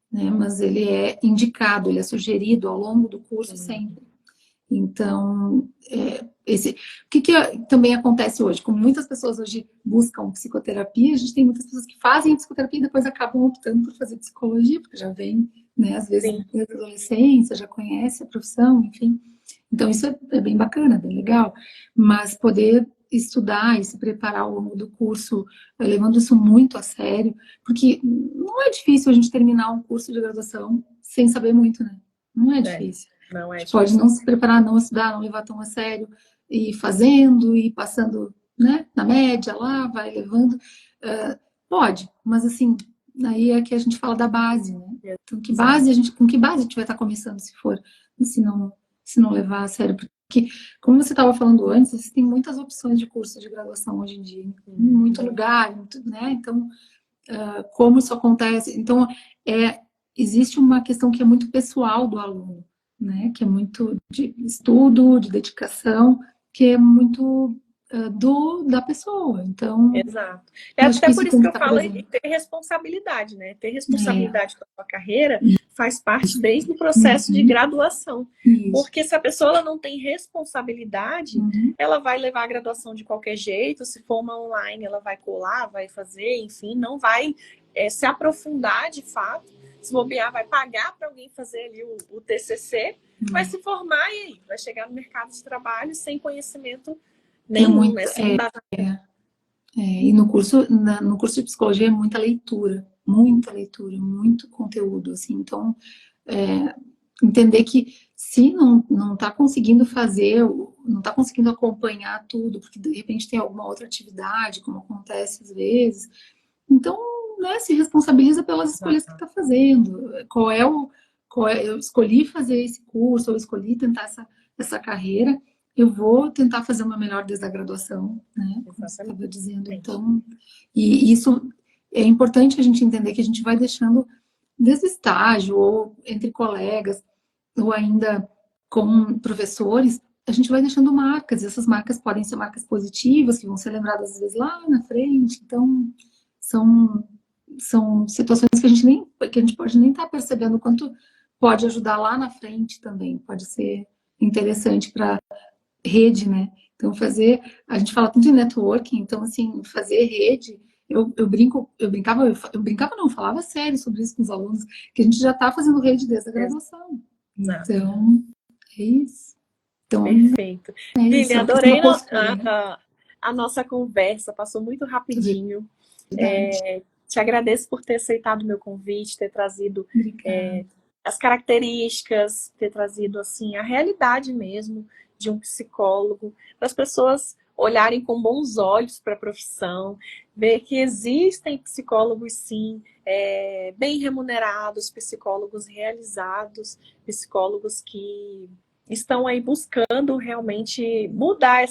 né? Mas ele é indicado, ele é sugerido ao longo do curso sempre. Então, o que também acontece hoje? Como muitas pessoas hoje buscam psicoterapia, a gente tem muitas pessoas que fazem psicoterapia e depois acabam optando por fazer psicologia, porque já vem, né, às vezes, desde a adolescência, já conhece a profissão, enfim. Então, isso é bem bacana, bem legal. Mas poder estudar e se preparar ao longo do curso, levando isso muito a sério, porque não é difícil a gente terminar um curso de graduação sem saber muito, né? Não é difícil. Não é a gente pode não se preparar, não estudar, não levar tão a sério, e fazendo, e passando, né, na média lá, vai levando. Pode, mas assim, aí é que a gente fala da base, né? Então, com que base a gente vai estar começando se não levar a sério? Porque, como você estava falando antes, existem muitas opções de curso de graduação hoje em dia, em muito lugar, né? Então, como isso acontece? Então, existe uma questão que é muito pessoal do aluno, né? Que é muito de estudo, de dedicação, que é muito da pessoa. Então, exato. É até por isso que eu falo em ter responsabilidade, né? Ter responsabilidade com a sua carreira faz parte desde o processo de graduação. Porque se a pessoa ela não tem responsabilidade, ela vai levar a graduação de qualquer jeito. Se for uma online, ela vai colar, vai fazer, enfim, não vai se aprofundar de fato. Se bobear, vai pagar para alguém fazer ali o TCC, vai se formar e aí vai chegar no mercado de trabalho sem conhecimento nenhum, né? Sem e no curso de psicologia é muita leitura, muito conteúdo, assim. Então, entender que se não está conseguindo fazer, não está conseguindo acompanhar tudo, porque de repente tem alguma outra atividade, como acontece às vezes, então, né, se responsabiliza pelas escolhas que está fazendo. Eu escolhi fazer esse curso, eu escolhi tentar essa carreira, eu vou tentar fazer uma melhor desde a graduação, né? Como você estava dizendo. Então, e isso é importante a gente entender que a gente vai deixando, desde o estágio, ou entre colegas, ou ainda com professores, a gente vai deixando marcas, e essas marcas podem ser marcas positivas, que vão ser lembradas às vezes lá na frente. Então, são situações que a gente pode nem estar percebendo o quanto pode ajudar lá na frente também, pode ser interessante para rede, né? Então, a gente fala tanto de networking, então, assim, fazer rede, eu falava sério sobre isso com os alunos, que a gente já está fazendo rede desde a graduação. Então, é isso. Então, perfeito. Lilian, isso, adorei postura, né? a nossa conversa, passou muito rapidinho. Te agradeço por ter aceitado o meu convite, ter trazido as características, ter trazido assim a realidade mesmo de um psicólogo, para as pessoas olharem com bons olhos para a profissão, ver que existem psicólogos sim, bem remunerados, psicólogos realizados, psicólogos que estão aí buscando realmente mudar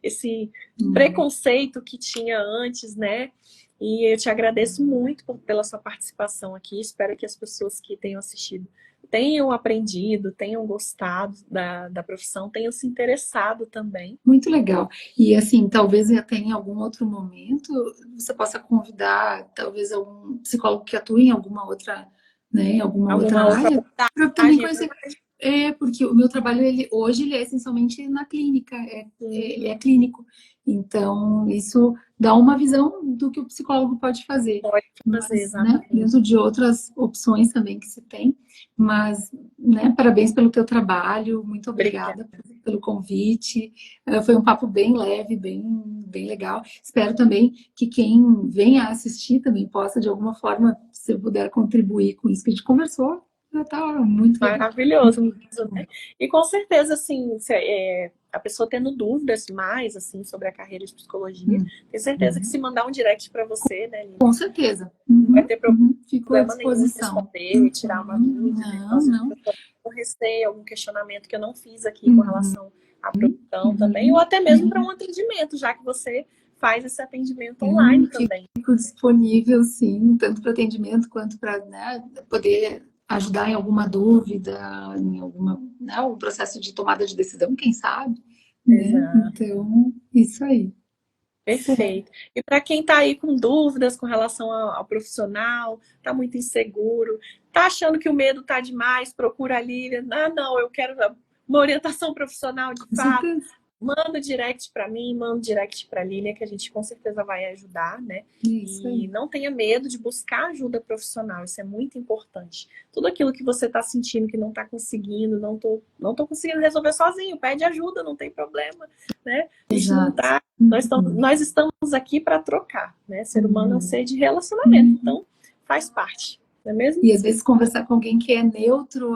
esse preconceito que tinha antes, né? E eu te agradeço muito pela sua participação aqui. Espero que as pessoas que tenham assistido tenham aprendido, tenham gostado da profissão, tenham se interessado também. Muito legal. E assim, talvez até em algum outro momento você possa convidar talvez algum psicólogo que atue em alguma outra, né, em alguma outra área, para também conhecer. Porque o meu trabalho hoje ele é essencialmente na clínica, ele é clínico. Então, isso dá uma visão do que o psicólogo pode fazer. Pode fazer, Mas, exatamente. Né, dentro de outras opções também que se tem. Mas, né, parabéns pelo teu trabalho, muito obrigada pelo convite. Foi um papo bem leve, bem legal. Espero também que quem venha assistir também possa, de alguma forma, se eu puder contribuir com isso que a gente conversou, já está muito legal. Maravilhoso. Né? E com certeza, assim, a pessoa tendo dúvidas mais, assim, sobre a carreira de psicologia, tenho certeza que se mandar um direct para você, né, Lívia? Com certeza. Não vai ter Fico à problema nenhum em responder e tirar uma dúvida. Não. Um receio, algum questionamento que eu não fiz aqui com relação à produção também, ou até mesmo para um atendimento, já que você faz esse atendimento online também. Fico disponível, sim, tanto para atendimento quanto para, né, poder ajudar em alguma dúvida, em um processo de tomada de decisão, quem sabe. Né? Então, isso aí. Perfeito. E para quem está aí com dúvidas com relação ao profissional, está muito inseguro, está achando que o medo está demais, procura a Lilian. Não, eu quero uma orientação profissional de fato. Manda direct para mim, manda direct para a Lilian, que a gente com certeza vai ajudar, né? E não tenha medo de buscar ajuda profissional, isso é muito importante. Tudo aquilo que você está sentindo que não está conseguindo, não tô conseguindo resolver sozinho, pede ajuda, não tem problema, né? A gente não tá, nós estamos aqui para trocar, né? Ser humano é um ser de relacionamento, então faz parte, não é mesmo? E às vezes conversar com alguém que é neutro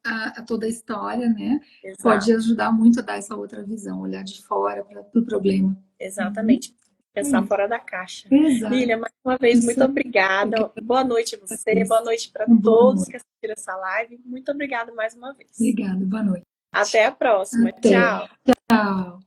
a toda a história, né? Exato. Pode ajudar muito a dar essa outra visão, olhar de fora para o problema. Exatamente. Pensar fora da caixa. Exato. Lilian, mais uma vez, muito obrigada. Boa noite a você, boa noite para todos que assistiram essa live. Muito obrigada mais uma vez. Obrigada, boa noite. Até a próxima. Até. Tchau. Tchau.